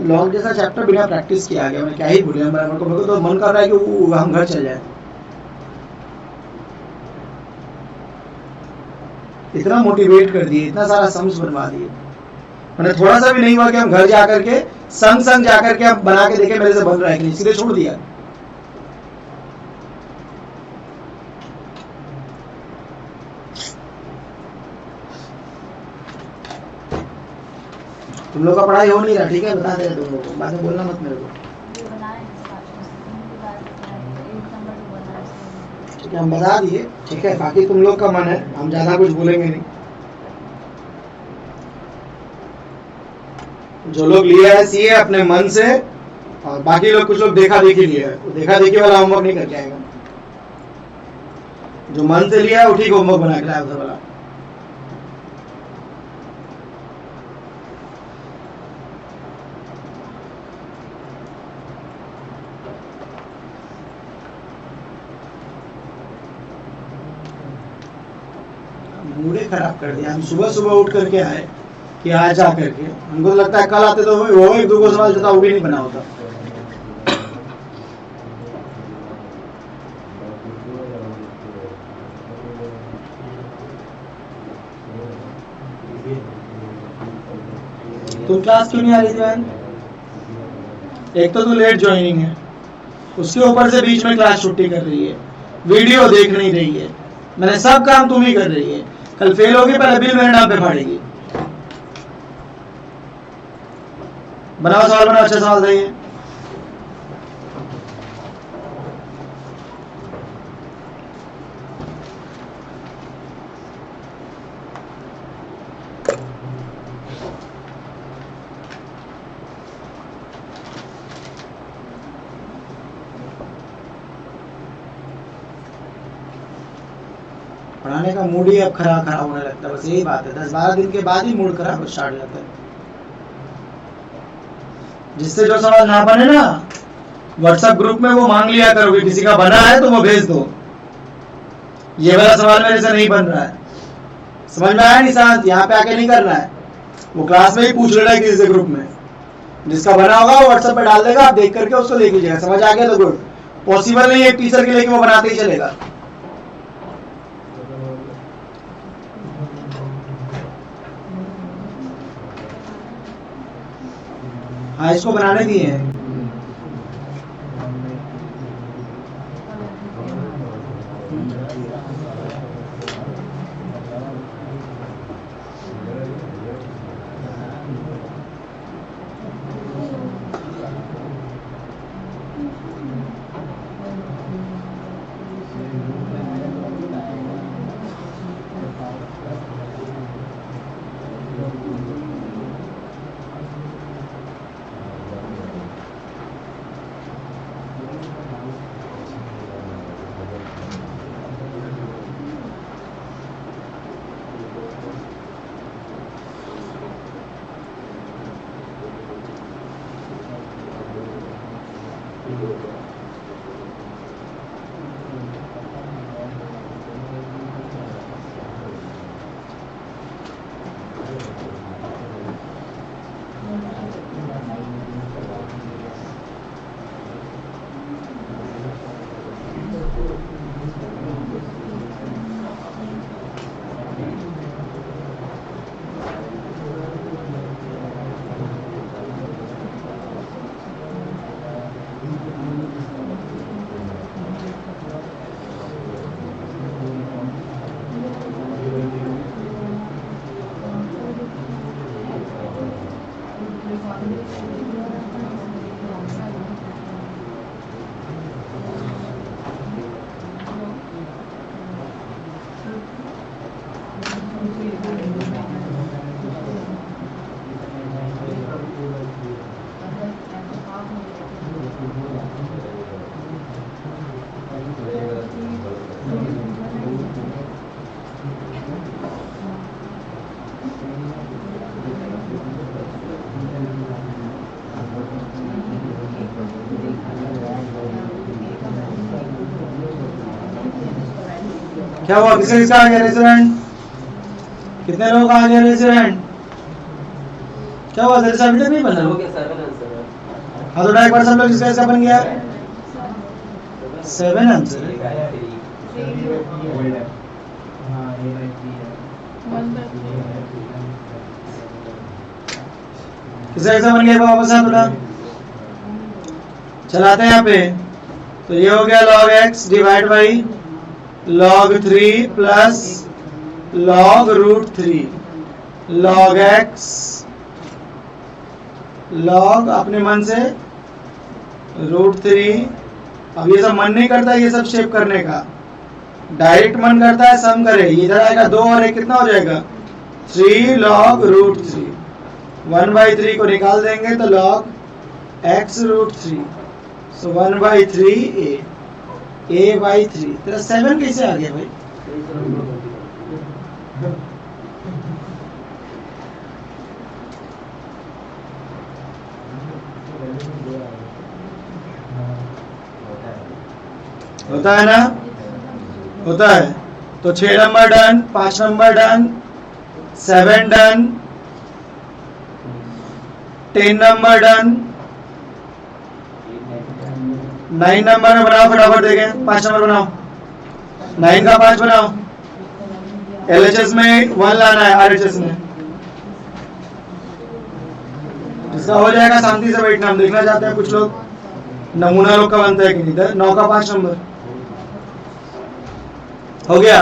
लॉग जैसा चैप्टर बिना प्रैक्टिस किया गया, मैं क्या ही बोले। मेरे को तो मन कर रहा है कि हम घर चल जाए। इतना मोटिवेट कर दिए, इतना सारा सम्स बनवा दिए, मैंने थोड़ा सा भी नहीं हुआ कि हम घर जाकर के संग जाकर के हम बना के देखे मेरे से बन रहा है कि नहीं, सीधे छोड़ दिया। तुम लोग का पढ़ाई हो नहीं रहा, ठीक है? बता दे तुम लोग को, बाद में बोलना मत मेरे को। ठीक है, हम बता दिए, ठीक है? बाकी तुम लोग का मन है, हम ज्यादा कुछ बोलेंगे नहीं। जो लोग लिया है सीए अपने मन से, और बाकी लोग कुछ लोग देखा देखी लिया है, देखा देखी वाला होमवर्क नहीं करके आएगा। जो मन से लिया है वो ठीक होमवर्क बना के लाया उधर वाला। मूडे खराब कर दिया। हम सुबह सुबह उठ करके आए कि आज जा करके, हमको तो लगता है कल आते तो वो एक दो सवाल जो था वो भी नहीं बना होता। तुम क्लास क्यों नहीं आ रही थी बहन? एक तो तू लेट ज्वाइनिंग है, उसके ऊपर से बीच में क्लास छुट्टी कर रही है, वीडियो देख नहीं रही है, मैंने सब काम तुम ही कर रही है। कल फेल होगी, पहले बिल मेरे नाम पे फाड़ेगी। बनाओ सवाल, बनाओ, अच्छा सवाल देंगे। पढ़ाने का मूड ही अब खराब होने लगता है, बस यही बात है। 10-12 दिन के बाद ही मूड खराब स्टार्ट हो जाता है। जिससे जो सवाल ना बने ना, व्हाट्सएप ग्रुप में वो मांग लिया करोगे, किसी का बना है तो वो भेज दो, ये वाला सवाल मेरे से नहीं बन रहा है। समझ में आया निशांत? यहाँ पे आके नहीं करना है, वो क्लास में ही पूछ लेना है किसी से ग्रुप में। जिसका बना होगा वो व्हाट्सएप पे डाल देगा, आप देख करके उसको देख लीजिएगा। समझ आ गया तो गुड। पॉसिबल नहीं है टीचर के लिए कि वो बनाते ही चलेगा। हाँ, इसको बनाने दिए हैं। क्या हुआ, किसका किसका आ गया रेसिडेंट? कितने लोगों का आ गया रेसिडेंट? क्या हुआ, तेरे से अभी तक नहीं बना? हो गया 7 आंसर है। हाँ तो डायरेक्ट पर सब लोग किसका किसका बन गया? 7 आंसर है। किसका किसका बन गया वापस आ थोड़ा चलाते हैं यहाँ पे। तो ये हो गया log x divide by log 3 plus log root 3 log x log अपने मन से रूट 3। अब ये सब मन नहीं करता ये सब शेप करने का, डायरेक्ट मन करता है सम करे। ये इधर आएगा 2 और 1 कितना हो जाएगा 3 log रूट 3। 1/3 को निकाल देंगे तो log x रूट 3। सो 1/3 a/3। तेरा 7 कैसे आ गया भाई? होता है ना, होता है। तो 6 number done, 5 number done, 7 done, 10 number done, 9 number में बनाओ फटाफट देखें। 5 नंबर बनाओ, 9 का 5 बनाओ। LHS में 1 लाना है, RHS में इसका हो जाएगा। शांति से बैठना, हम देखना चाहते हैं कुछ लोग नमूना लोग का बनता है कि नहीं। 9 का 5 नंबर हो गया।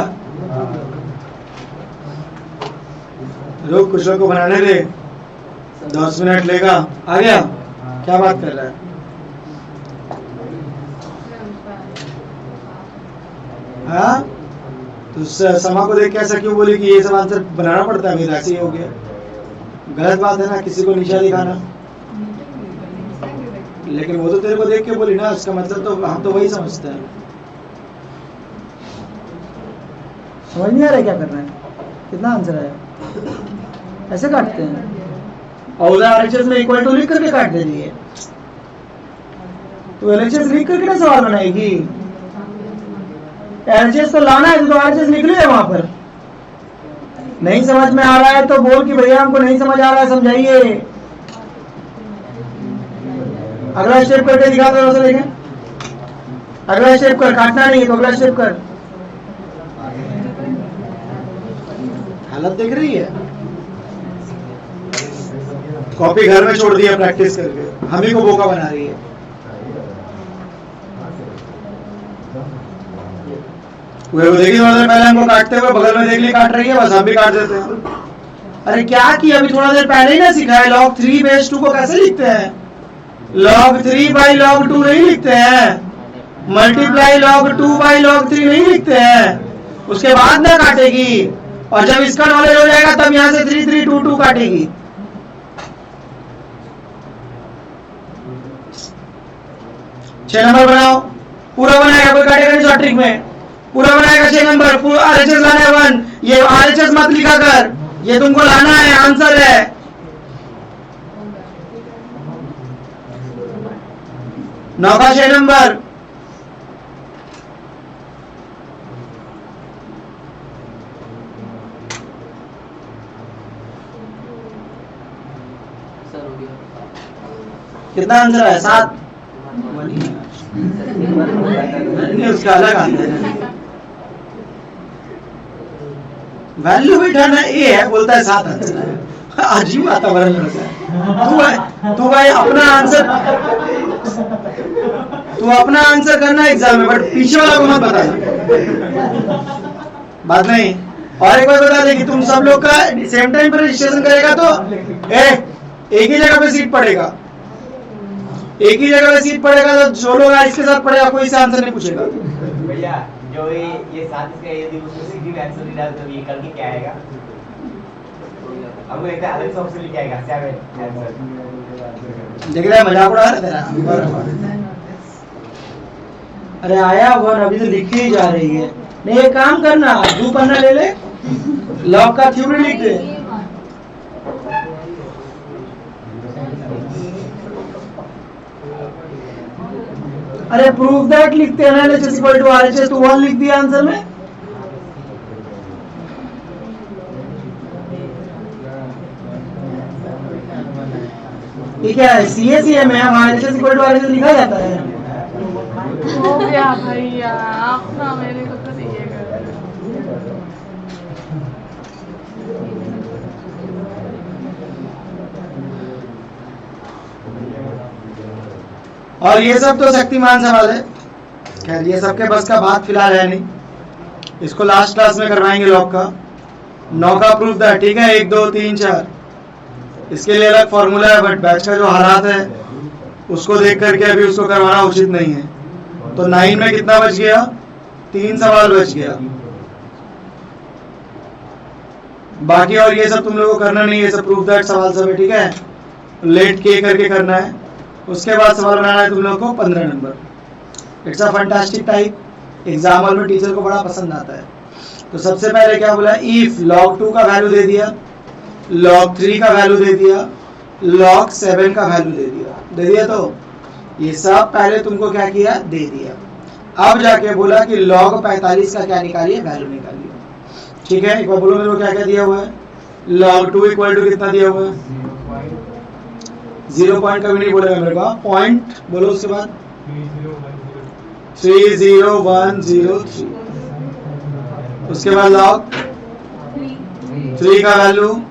लोग कुछ लोग को बनाने दे, 10 मिनट लेगा। आ गया, क्या बात कर रहा है? हाँ तो समा को देख के ऐसा क्यों बोली कि ये सब आंसर बनाना पड़ता है? मेरा ऐसे ही हो गया। गलत बात है ना किसी को निशा दिखाना। लेकिन वो तो तेरे को देख के बोली ना, इसका मतलब तो हम तो वही समझते हैं। समझ नहीं आ रहा है क्या करना है? कितना आंसर आया? ऐसे काटते हैं और उधर RHS में इक्वल टू लिख करके काट दे रही है। तो LHS लिख करके ना सवाल बनाएगी। RHS तो लाना है तो RHS लिख लिया वहां पर। नहीं समझ में आ रहा है तो बोल कि भैया हमको नहीं समझ आ रहा है, समझाइए। अगला स्टेप करके दिखाते हो, देखें। अगला स्टेप कर, काटना नहीं है तो अगला स्टेप कर। हालत देख रही है। कॉपी घर में छोड़ दिया प्रैक्टिस करके, हम ही को बोका बना रही है। देखिए थोड़ा देर पहले हमको काटते हुए बगल में देख ली काट रही है, बस हम भी काट देते हैं। अरे क्या किया, अभी थोड़ा देर पहले ही ना सिखाया। log 3 base 2 को कैसे लिखते हैं? log 3 by log 2 नहीं लिखते हैं। मल्टीप्लाई log 2 by log 3 नहीं लिखते हैं। उसके बाद ना काटेगी, और जब इसका नॉलेज हो जाएगा तब यहां से 3 3 2 2 काटेगी। छह नंबर बनाओ, पूरा बनाएगा, कोई काटेगा नहीं। ट्रिक में पूरा बनाएगा 6 नंबर। RHS लाना है 1, ये RHS मत लिखा कर, ये तुमको लाना है, आंसर है। 9 का 6 नंबर। सर हो गया। कितना आंसर है? 7। नहीं, उसका अलग आता है। वैल्यू भी ढाना ए है, बोलता है 7 आंसर है। अजीब वातावरण रहता है। तू भाई अपना आंसर करना एग्जाम में, बट पीछे वाला को मत बताना। बात नहीं। और एक बार बता दे कि तुम सब लोग का सेम टाइम पर रजिस्ट्रेशन करेगा तो एक ही जगह पे सीट पड़ेगा। एक ही जगह पे सीट पड़ेगा तो जो लोग इसके साथ पड़ेगा कोई से आंसर नहीं पूछेगा। भैया जो ये 7 इसका यदि उसमें से गिव आंसर नहीं डालते तो ये करके क्या आएगा? हमको लगता है अलग से ऑप्शन लेके आएगा 7 आंसर। देख रहा है मजाक उड़ा रहा है तेरा। अरे आया 1 अभी तो लिखी ही जा रही है। नहीं, एक काम करना, 2 पन्ना ले ले, लॉग का थ्योरी लिख दे। अरे प्रूफ दैट लिखते हैं ना, LHS इक्वल टू RHS तो 1 लिख दिया आंसर में। ये क्या है? CACM है, हमारे LHS इक्वल टू RHS लिखा जाता है। हो गया भैया, आप ना मेरे को तो दिएगा। और ये सब तो शक्तिमान सवाल है। खैर ये सबके बस का बात फिलहाल है नहीं, इसको लास्ट क्लास में करवाएंगे लॉग का। 9 का प्रूफ दैट, ठीक है, 1 2 3 4 इसके लिए अलग फॉर्मूला है, बट बैच का जो हालात है उसको देख करके अभी उसको करवाना उचित नहीं है। तो 9 में कितना बच गया? 3 सवाल बच गया। बाकी और ये सब तुम लोगों को करना नहीं है, ये सब प्रूफ दैट सवाल सब है, ठीक है। लेट के करके करना है, उसके बाद सवाल बनाना है तुम लोग को 15 number. It's a fantastic type, exam hall में टीचर को बड़ा पसंद आता है। तो सबसे पहले क्या बोला? इफ log 2 का वैल्यू दे दिया, log 3 का वैल्यू दे दिया, log 7 का वैल्यू दे दिया तो ये सब पहले तुमको क्या किया? दे दिया। अब जाके बोला कि log 45 का क्या निकालिए? वैल्यू निकालिए। ठीक है, एक बार बोलो मेरे को क्या क्या दिया हुआ है? log 2 इक्वल टू कितना दिया हुआ है? 0 पॉइंट कभी नहीं बोलेगा मेरे को, पॉइंट बोलो उसके बाद 30103। उसके बाद log 3 का वैल्यू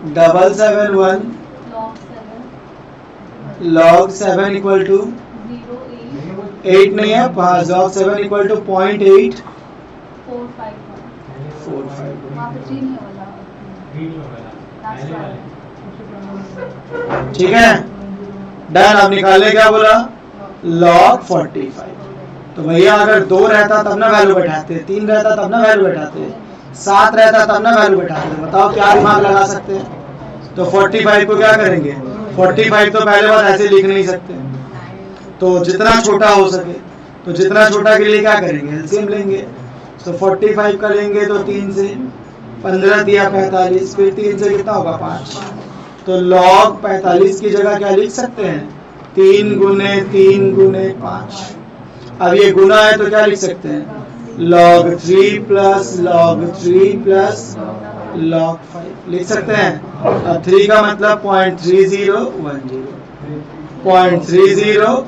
771, log 7 इक्वल टू 8 नहीं है, log 7 इक्वल टू 0.8451। ठीक है, डन। अब निकालने क्या बोला? log 45। तो भैया अगर 2 रहता तब ना वैल्यू बैठाते, 3 रहता तब ना वैल्यू बैठाते, 7 रहता तब ना वैल्यू बैठाते। बताओ क्या दिमाग लगा सकते हैं? तो 45 को क्या करेंगे? 45 तो पहले बात ऐसे लिख नहीं सकते, तो जितना छोटा हो सके, तो जितना छोटा के लिए क्या करेंगे? एलसीएम लेंगे। तो 45 का लेंगे तो 3 से 15 दिया 45, फिर 3 से कितना होगा? 5। तो log 45 की जगह क्या लिख सकते हैं? 3 गुने 3 गुने 5। अब ये गुना है तो क्या लिख सकते हैं? log 3 plus log 3 plus log 5 लिख सकते हैं। अब 3 का मतलब 0.3010, 0.3010,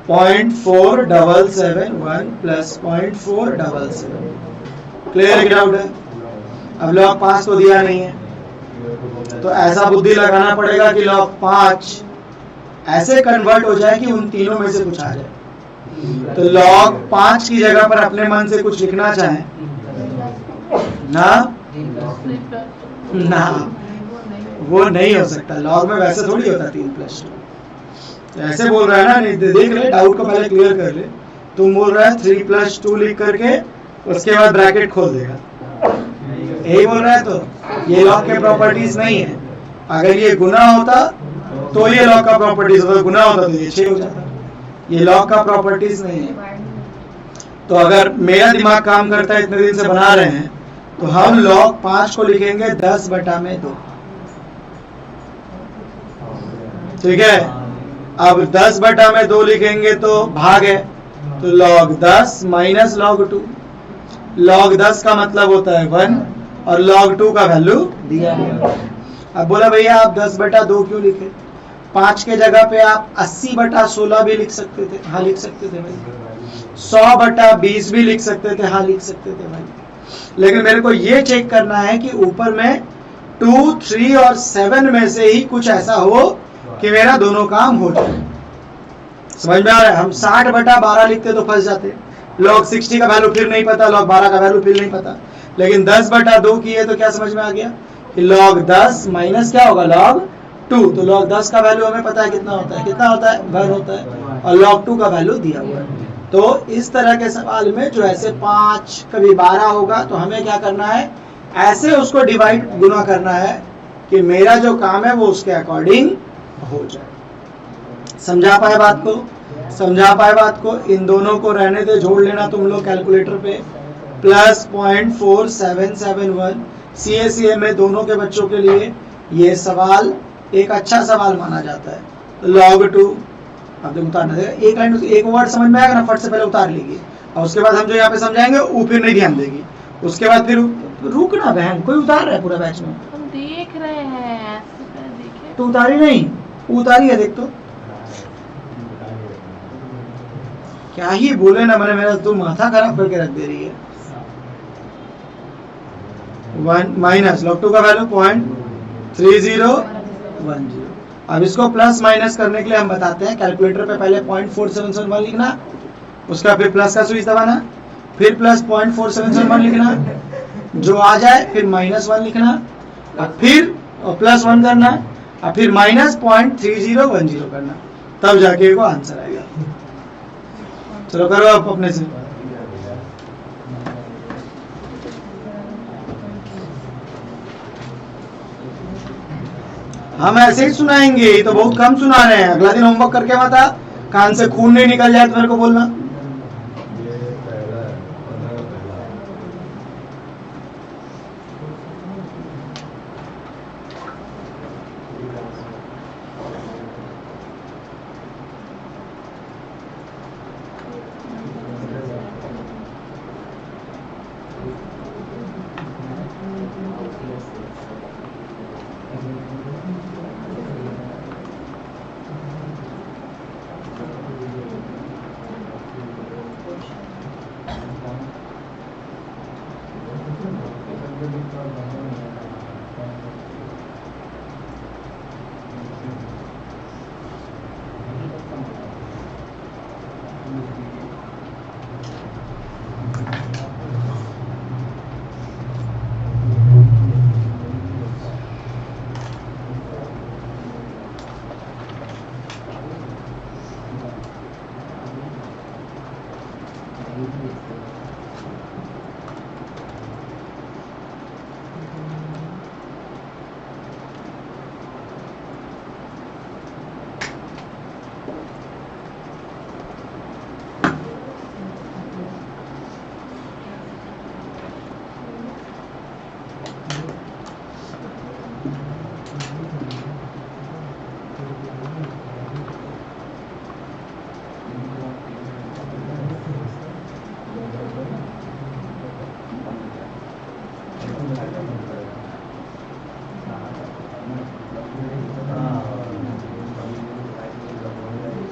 0.4771 प्लस 0.477। क्लियर है? डाउट है? अब log 5 तो दिया नहीं है, तो ऐसा बुद्धि लगाना पड़ेगा कि log 5 ऐसे कन्वर्ट हो जाए कि उन तीनों में से कुछ आ जाए। तो log 5 की जगह पर अपने मन से कुछ लिखना चाहे ना, ना वो नहीं हो सकता। log में वैसे थोड़ी होता 3+2। तो ऐसे बोल रहा है ना, नहीं देख ले, डाउट को पहले क्लियर कर ले। तुम बोल रहा है 3+2 लिख करके उसके बाद ब्रैकेट खोल देगा, यही बोल रहा है। तो ये log के प्रॉपर्टीज नहीं है। अगर ये गुना होता तो ये log का प्रॉपर्टीज होता, गुना होता तो ये 6 हो जाता। ये log का प्रॉपर्टीज नहीं है। तो अगर मेरा दिमाग काम करता है, इतने दिन से बना रहे हैं, तो हम log 5 को लिखेंगे 10 बटा में 2। ठीक है, अब 10 बटा में 2 लिखेंगे तो भाग है, तो log 10 माइनस log 2। log 10 का मतलब होता है 1 और log 2 का वैल्यू दिया गया। अब बोला भैया आप 10 बटा 2 क्यों लिखे? 5 के जगह पे आप 80 बटा 16 भी लिख सकते थे। हाँ लिख सकते थे भाई। 100 बटा 20 भी लिख सकते थे। हाँ लिख सकते थे भाई। लेकिन मेरे को ये चेक करना है कि ऊपर में 2, 3 और 7 में से ही कुछ ऐसा हो कि मेरा दोनों काम हो जाए। समझ में आ रहा है? हम 60 बटा 12 लिखते तो फंस जाते। log 60 का वैल्यू फिर नहीं पता, log 12 का वैल्यू फिर नहीं पता। लेकिन 10 बटा 2 की है तो क्या समझ में आ गया कि log 10 माइनस क्या होगा log 2। तो log 10 का वैल्यू हमें पता है कितना होता है, कितना होता है 1 होता है, और log 2 का वैल्यू दिया हुआ है। तो इस तरह के सवाल में जो ऐसे 5 कभी 12 होगा तो हमें क्या करना है, ऐसे उसको डिवाइड गुना करना है कि मेरा जो काम है वो उसके अकॉर्डिंग हो जाए। समझा पाए बात को? समझा पाए बात को? इन दोनों को रहने दे, जोड़ लेना तुम लोग कैलकुलेटर पे। प्लस 0.4771 CACA में दोनों के बच्चों के लिए ये सवाल एक अच्छा सवाल माना जाता है। तो log 2 अब देखो उतारना है, एक लाइन एक वर्ड समझ में आएगा ना, फट से पहले उतार लीजिए और उसके बाद हम जो यहाँ पे समझाएंगे वो फिर नहीं ध्यान देगी। उसके बाद फिर रुकना बहन, कोई उतार रहा है पूरा बैच में? हम देख रहे हैं, ऐसे कर देखे तो उतारी नहीं, उतारी है देख तो। क्या ही बोले ना, मैंने मेरा तो माथा खराब करके रख दे रही है। 1 माइनस log 2 का वैल्यू 0.3010। अब इसको प्लस माइनस करने के लिए हम बताते हैं, कैलकुलेटर पे पहले 0.4771 लिखना, उसका फिर प्लस का स्विच दबाना, फिर प्लस 0.4771 लिखना, जो आ जाए फिर -1 लिखना, अब फिर प्लस 1 करना, अब फिर माइनस 0.3010 करना, तब जाके वो आंसर आएगा। चलो करो आप अपने से। हम ऐसे ही सुनाएंगे, तो बहुत कम सुना रहे हैं। अगला दिन होमवर्क करके मत आ, कान से खून नहीं निकल जाए तो मेरे को बोलना।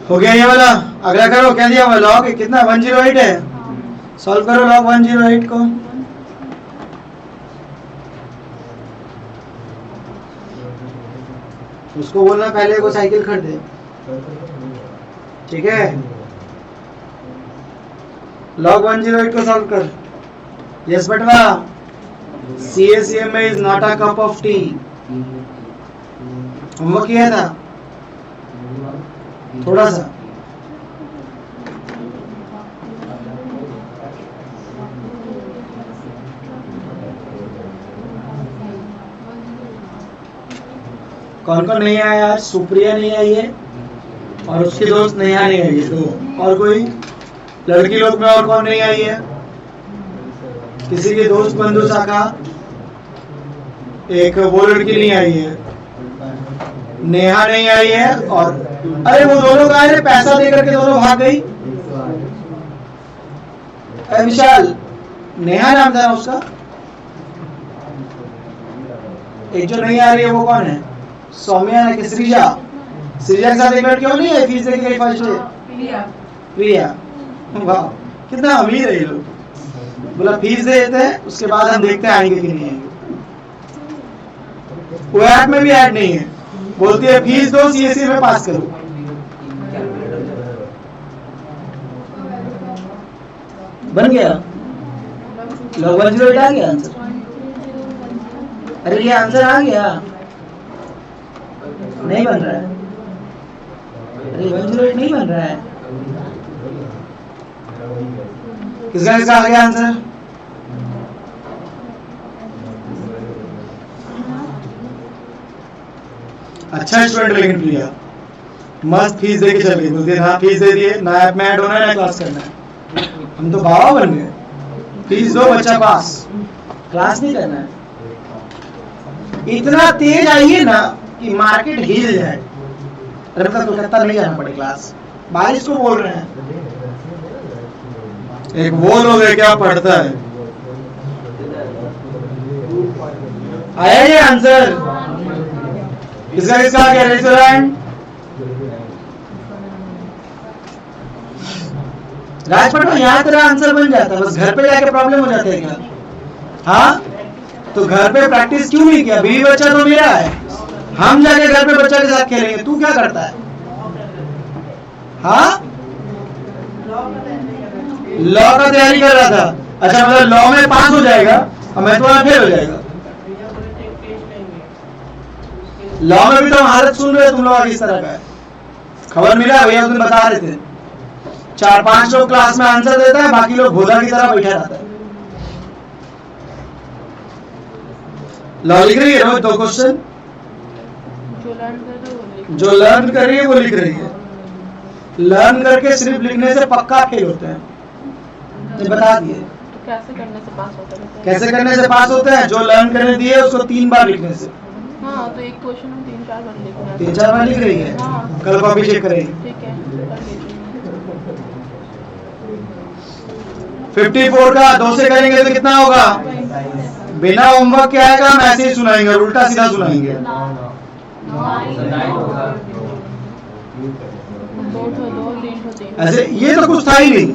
हो गया ये वाला। अगला करो, क्या दिया हुआ लॉग कितना 108 है, सॉल्व करो लॉग 108 को। उसको बोलना पहले को साइकिल खरीदे, ठीक है। लॉग 108 को सॉल्व कर। यस बटवा, CACM में is not a cup of T. Homework किया था थोड़ा सा। कौन कौन नहीं आया आज? सुप्रिया नहीं आई है और उसकी दोस्त नेहा नहीं आई है, दो। और कोई लड़की लोग में और कौन नहीं आई है? किसी की दोस्त बंधु शाखा, एक वो लड़की नहीं आई है, नेहा नहीं आई है, और अरे वो दोनों का है, पैसा दे करके दोनों भाग गई। अरे विशाल, नेहा नाम था उसका, एक जो नहीं आ रही है वो कौन है? सौम्या है कि श्रीजा? श्रीजा के साथ एक मिनट क्यों नहीं है? फीस देके गई फर्स्ट डे। प्रिया, वाह कितना अमीर है ये लोग। बोला फीस दे देते हैं, उसके बाद हम देखते हैं आएंगे कि नहीं आएंगे। वो ऐप में भी ऐड नहीं है, बोलती है फीस दो सीएससी में पास करो। बन गया लॉग 108 आ गया आंसर। अरे ये आंसर आ गया, नहीं बन रहा है। अरे 108 नहीं बन रहा है। किसका किसका आ गया आंसर? अच्छा स्टूडेंट, लेकिन प्रिया मस्त फीस दे के चल गई। बोलती है हाँ फीस दे दिए, ना ऐप में ऐड होना है ना क्लास करना है। हम तो बाबा बन गए, फीस दो बच्चा पास, क्लास नहीं करना है। इतना तेज आइए ना कि मार्केट हिल जाए। अरे मतलब कोलकाता नहीं जाना पड़े क्लास, बारिश को बोल रहे हैं। एक वो लोग है क्या पढ़ता है। आया ये आंसर? किसका किसका आ गया? रेस्टोरेंट राजपट में यहाँ तेरा आंसर बन जाता है, बस घर पे जाके प्रॉब्लम हो जाता है क्या? हाँ तो घर पे प्रैक्टिस क्यों नहीं किया? बीवी बच्चा तो मेरा है, हम जाके घर पे बच्चा के साथ खेलेंगे, तू क्या करता है? हाँ लॉ का तैयारी कर रहा था। अच्छा मतलब लॉ में पास हो जाएगा और मैं तुम्हारा फेल हो जाएगा। लॉ में भी तो हालत सुन रहे हो तुम लोग किस तरह का है। खबर मिला भैया, तुम बता रहे थे 4-5 लोग क्लास में आंसर देता है, बाकी लोग भोदा की तरह बैठा रहता है। लॉ लिख रही है रोज 2 क्वेश्चन, जो लर्न कर रही है वो लिख रही है। लर्न करके सिर्फ लिखने से पक्का फेल होते हैं, तो बता दिए। तो कैसे करने से पास होता है? कैसे करने से पास होते हैं? जो लर्न करने दिए उसको 3 बार लिखने से। हाँ तो एक क्वेश्चन हम 3-4 बार लिखना है। 3-4 बार लिख रही है, हाँ। कल कॉपी चेक करेगी। ठीक है कर लीजिए। 54 का 2 से करेंगे तो कितना होगा? बिना होमवर्क के आएगा, हम ऐसे ही सुनाएंगे और उल्टा सीधा सुनाएंगे। 2-2-3-3 ऐसे ये तो कुछ था ही नहीं,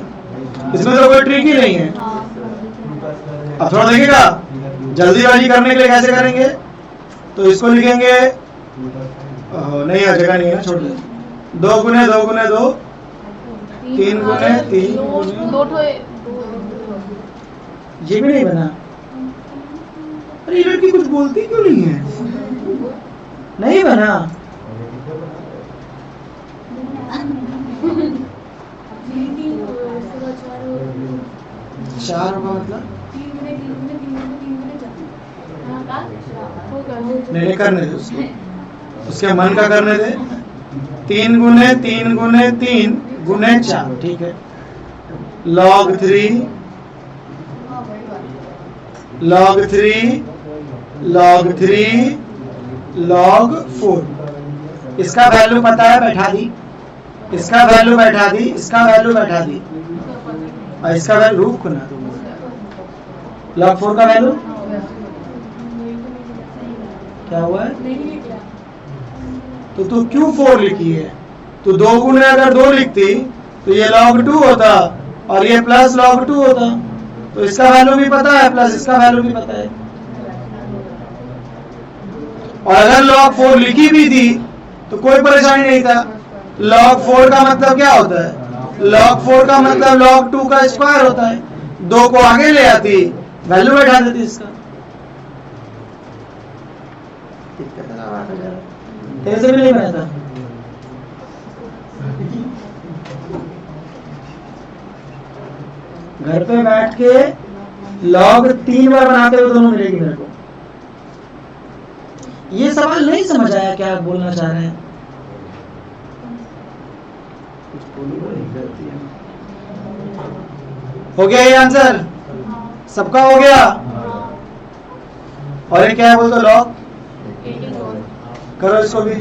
इसमें तो कोई ट्रिक ही नहीं है। अब थोड़ा देखिएगा जल्दीबाजी करने के लिए कैसे करेंगे। तो इसको लिखेंगे, नहीं है जगह नहीं है, छोड़ दे। 2 गुने 2 गुने 2, 3 गुने 3 गुने, ये भी नहीं बना। अरे ये लड़की कुछ बोलती क्यों नहीं है? नहीं बना। 4 होगा मतलब नहीं करने दे उसको, उसके मन का करने दे। 3 गुने 3 गुने 3 गुने 4, ठीक है। log 3 log 3 log 3 log 4। इसका वैल्यू पता है, बैठा दी। इसका वैल्यू बैठा दी, इसका वैल्यू बैठा दी, और इसका वैल्यू रूप खुना। log 4 का वैल्यू क्या हुआ है? तो तू क्यों 4 लिखी है? तो 2 गुने अगर 2 लिखती तो ये log 2 होता और ये प्लस log 2 होता। तो इसका वैल्यू भी पता है, प्लस इसका वैल्यू भी पता है। और अगर log 4 लिखी भी थी तो कोई परेशानी नहीं था। log 4 का मतलब क्या होता है? log 4 का मतलब log 2 का स्क्वायर होता है। 2 को आगे ले आती, वैल्यू बैठा देती इसका। तेरे से भी नहीं बना था। घर पे बैठ के log 3 बार बनाते हुए दोनों मिलेगी मेरे को। ये सवाल नहीं समझ आया क्या आप बोलना चाह रहे हैं? हो गया ये आंसर? सबका हो गया। और ये क्या है बोल दो लॉग, 84 करो इसको भी।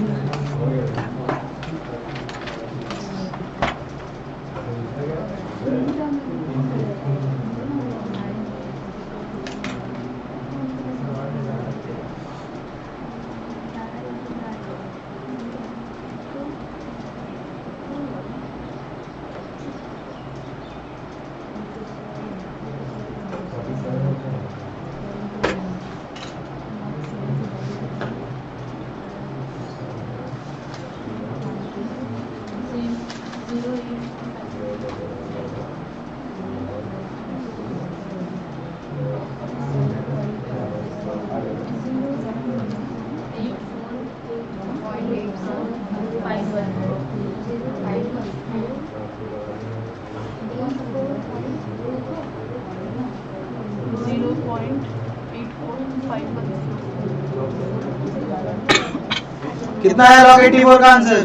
कितना है लॉग 84 का आंसर?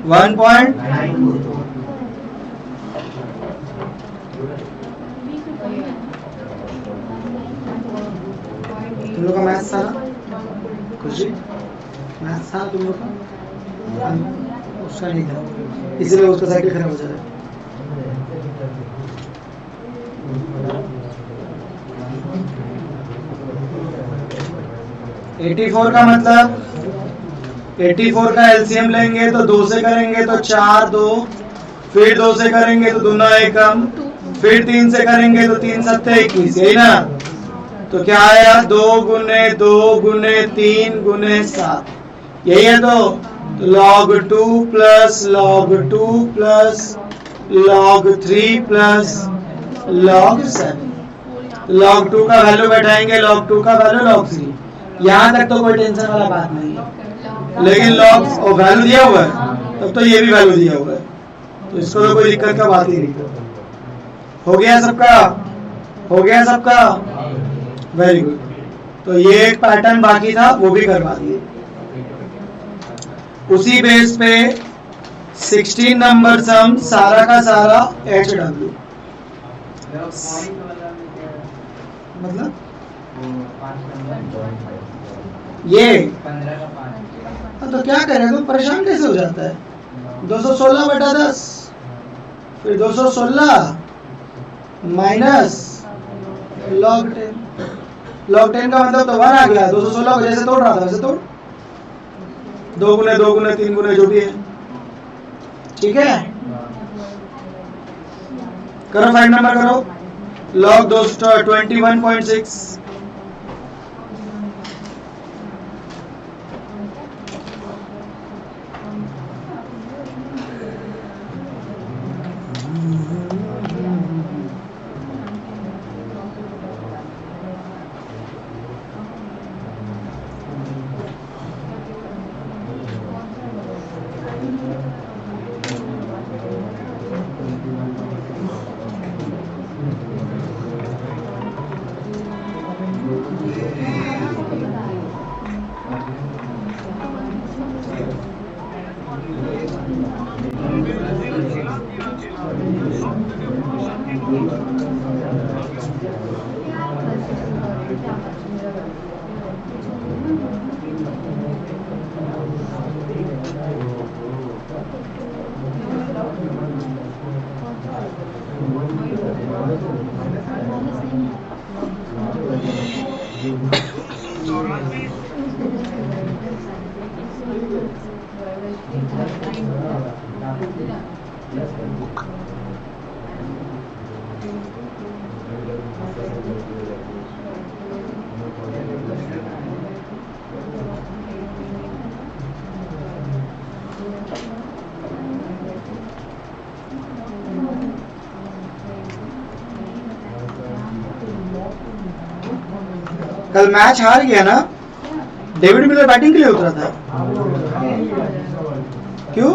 1 पॉइंट। तुम लोग का मैथ्स था ना? खुशी मैथ्स था तुम लोग का? उसका नहीं था, इसलिए उसका साइकिल खराब हो जाता है। एटी 84 का मतलब 84 का एलसीएम लेंगे तो 2 से करेंगे तो 4 2, फिर 2 से करेंगे तो दूना एकम, फिर 3 से करेंगे तो 3 सत्ते 21, यही ना? तो क्या आया 2 गुने 2 गुने 3 गुने 7, यही है। तो log 2 plus log 2 plus log 3 plus log 7। log 2 का वैल्यू बैठाएंगे, log 2 का वैल्यू log 3। यहाँ तक तो कोई टेंशन वाला बात नहीं है, लेकिन log और वैल्यू दिया हुआ है तब तो ये भी वैल्यू दिया हुआ है, तो इसको तो कोई दिक्कत का बात ही नहीं। हो गया सबका? हो गया सबका? Very good. तो ये एक पैटर्न बाकी था, वो भी करवा दिए। उसी बेस पे 16 नंबर सम सारा का सारा HW, मतलब ये 15 तो क्या करें, तो परेशान कैसे हो जाता है? 216 बटा 10, फिर 216 माइनस log 10। log 10 का मतलब तो 1 आ गया। 216 को जैसे तोड़ रहा था वैसे तोड़, 2 गुने 2 गुने 3 गुने जो भी है, ठीक है। करो 5 नंबर करो, log 21.6। कल मैच हार गया ना, डेविड मिलर बैटिंग के लिए उतरा था, क्यों?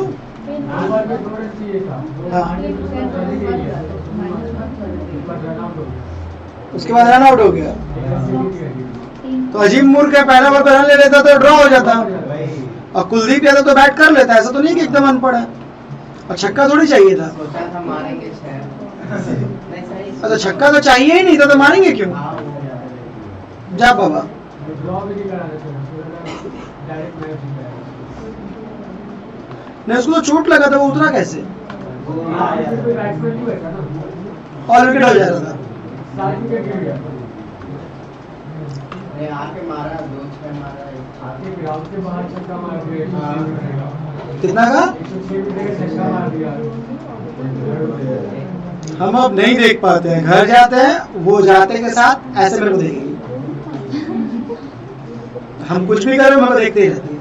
हाँ। उसके बाद रन आउट हो गया, तो अजीम मुर का पहला बार रन ले लेता तो ड्रॉ हो जाता, और कुलदीप यादव तो बैट कर लेता, ऐसा तो नहीं कि एकदम अनपढ़ है, और छक्का थोड़ी चाहिए था। सोचा था मारेंगे 6 नहीं अच्छा छक्का तो चाहिए ही नहीं तो मारेंगे क्यों? जा बाबा। नहीं उसको तो चोट लगा था, वो उतरा कैसे? और विकेट हो जा रहा था। आके मारा, 2 मारा, आके ग्राउंड के बाहर छक्का मार दिया। कितना का? हम अब नहीं देख पाते हैं, घर जाते हैं वो जाते के साथ ऐसे मेरे को देखेंगे, हम कुछ भी करें मेरे को देखते ही रहते हैं,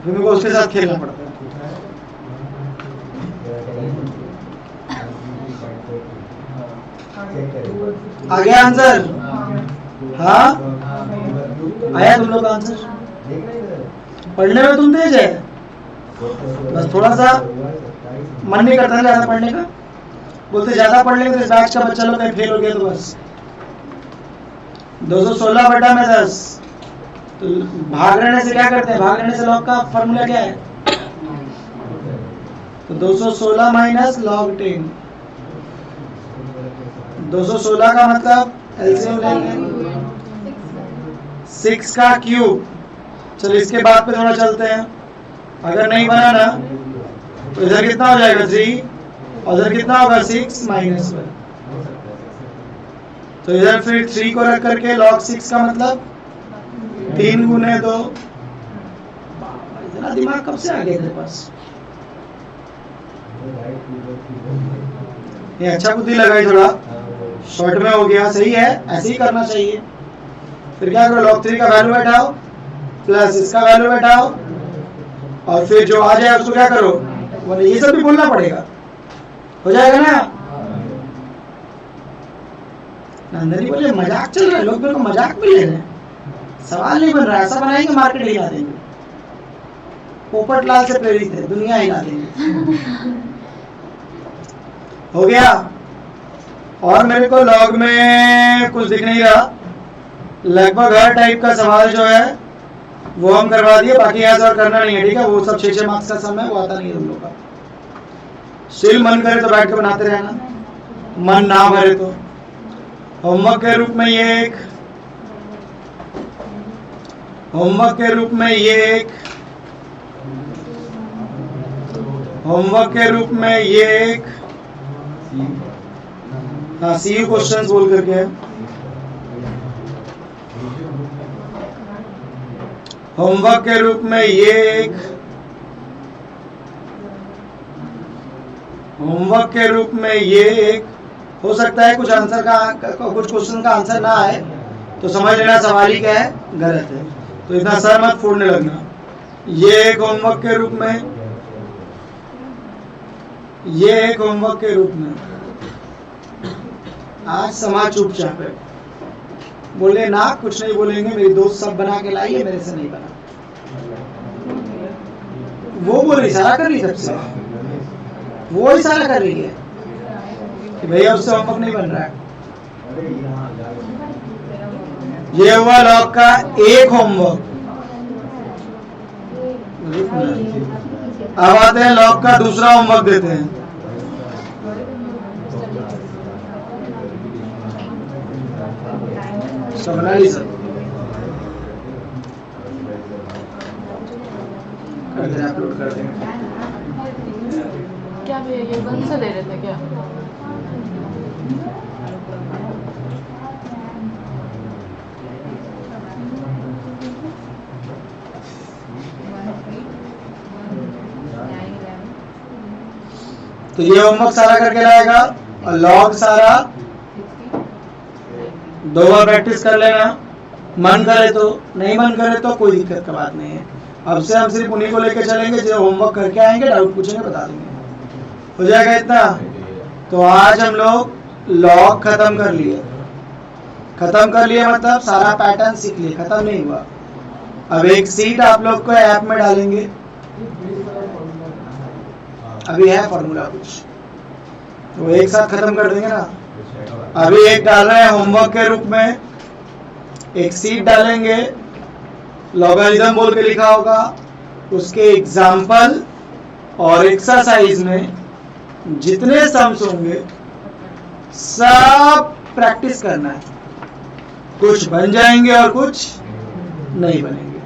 फिर मेरे को उसके साथ खेलना पड़ता है। आ गया आंसर? हाँ आया तुम लोग का आंसर? पढ़ने में तुम तेज है, बस थोड़ा सा मन नहीं करता ज्यादा पढ़ने का, बोलते ज्यादा पढ़ लेंगे तो इस बैच का बच्चा लोग कहीं फेल हो गया तो बस 216 बटा में 10। तो भाग रहने से क्या करते हैं? भाग रहने से लॉग का फॉर्मूला क्या है? तो 216 माइनस लॉग 10। 216 का मतलब एलसीएम लेंगे 6 का क्यूब। चलो इसके बाद पे थोड़ा चलते हैं, अगर नहीं बनाना तो इधर कितना हो जाएगा 3 और इधर कितना होगा 6 माइनस 1। तो इधर फिर 3 को रख करके log 6 का मतलब 3 गुने 2। इतना दिमाग कब से आ गया तेरे पास? ये अच्छा बुद्धि लगाई, थोड़ा शॉर्ट में हो गया, सही है, ऐसे ही करना चाहिए। फिर क्या करो, log 3 का वैल्यू बैठाओ प्लस इसका वैल्यू बैठाओ और फिर जो आ जाए उसको क्या करो, ये सब भी बोलना पड़ेगा, हो जाएगा ना? नंदनी बोले मजाक चल रहा है, लोग मेरे को मजाक में ले रहे हैं, सवाल नहीं बन रहा, ऐसा बनाएंगे मार्केट हिला देंगे, पोपट लाल से प्रेरित है, दुनिया हिला देंगे। हो गया? और मेरे को लॉग में कुछ दिख नहीं रहा, लगभग हर टाइप का सवाल जो है वो हम करवा दिए, बाकी यहाँ और करना नहीं है, ठीक है? वो सब 6-6 मार्क्स का सम है, वो आता नहीं है तुम लोग का। स्टिल मन करे तो बैठ के बनाते रहना, मन ना भरे तो होमवर्क के रूप में ये एक, होमवर्क के रूप में ये एक, होमवर्क के रूप में ये एक, हाँ सीयू क्वेश्चंस बोल करके, होमवर्क के रूप में ये एक, होमवर्क के रूप में ये एक। हो सकता है कुछ आंसर का, कुछ क्वेश्चन का आंसर ना आए तो समझ लेना सवाल ही क्या है, गलत है, तो इतना सर मत फोड़ने लगना। ये एक होमवर्क के रूप में, ये एक होमवर्क के रूप में। आज समाज चुपचाप है, बोले ना कुछ नहीं बोलेंगे, मेरी दोस्त सब बना के लाई है, मेरे से नहीं बना। वो बोल रही, इशारा कर रही सबसे, वो इशारा कर रही है कि भैया उससे होमवर्क नहीं बन रहा है। ये हुआ लॉग का एक होमवर्क। अब आते हैं लॉग का दूसरा होमवर्क देते हैं। बना ली सर, कर देना, अपलोड कर देंगे। क्या भैया ये बंद से दे रहे थे क्या? तो ये होमवर्क सारा करके लाएगा और लॉग सारा 2 बार प्रैक्टिस कर लेना, मन करे तो, नहीं मन करे तो कोई दिक्कत का बात नहीं है। अब से हम सिर्फ उन्हीं को लेकर चलेंगे जो होमवर्क करके आएंगे, डाउट पूछेंगे, बता देंगे। हो जाएगा इतना? तो आज हम लोग लॉग खत्म कर लिए, खत्म कर लिए मतलब सारा पैटर्न सीख लिए, खत्म नहीं हुआ। अब एक सीट आप लोग को ऐप में डालेंगे, अभी है फॉर्मूला कुछ, तो एक साथ खत्म कर देंगे ना। अभी एक डाल रहे हैं होमवर्क के रूप में, एक सीट डालेंगे, लॉगरिथम बोल के लिखा होगा, उसके एग्जाम्पल और एक्सरसाइज में जितने सम्स होंगे सब प्रैक्टिस करना है, कुछ बन जाएंगे और कुछ नहीं बनेंगे।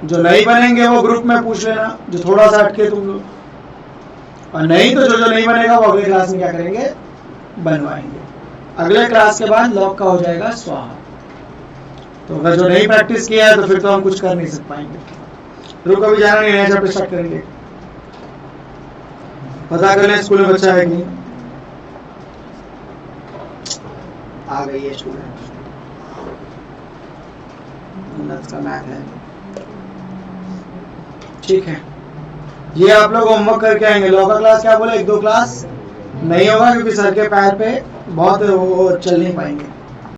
जो नहीं बनेंगे वो ग्रुप में पूछ लेना, जो थोड़ा सा अटके तुम लोग, और नहीं तो जो नहीं बनेगा वो अगले क्लास में क्या करेंगे, बनवाएंगे। अगले क्लास के बाद लॉग का हो जाएगा स्वाहा। तो अगर जो नहीं प्रैक्टिस किया है तो फिर तो हम कुछ कर नहीं सक पाएंगे। रुक, अभी जाना नहीं, नया चैप्टर स्टार्ट करेंगे। पता कर लें स्कूल में बच्चा है कि नहीं। आ गई है स्टूडेंट, का मैथ है, ठीक है। ये आप लोग होमवर्क करके आएंगे। लॉ का क्लास क्या बोले, 1-2 क्लास नहीं होगा क्योंकि सर के पैर पे बहुत वो चल नहीं पाएंगे।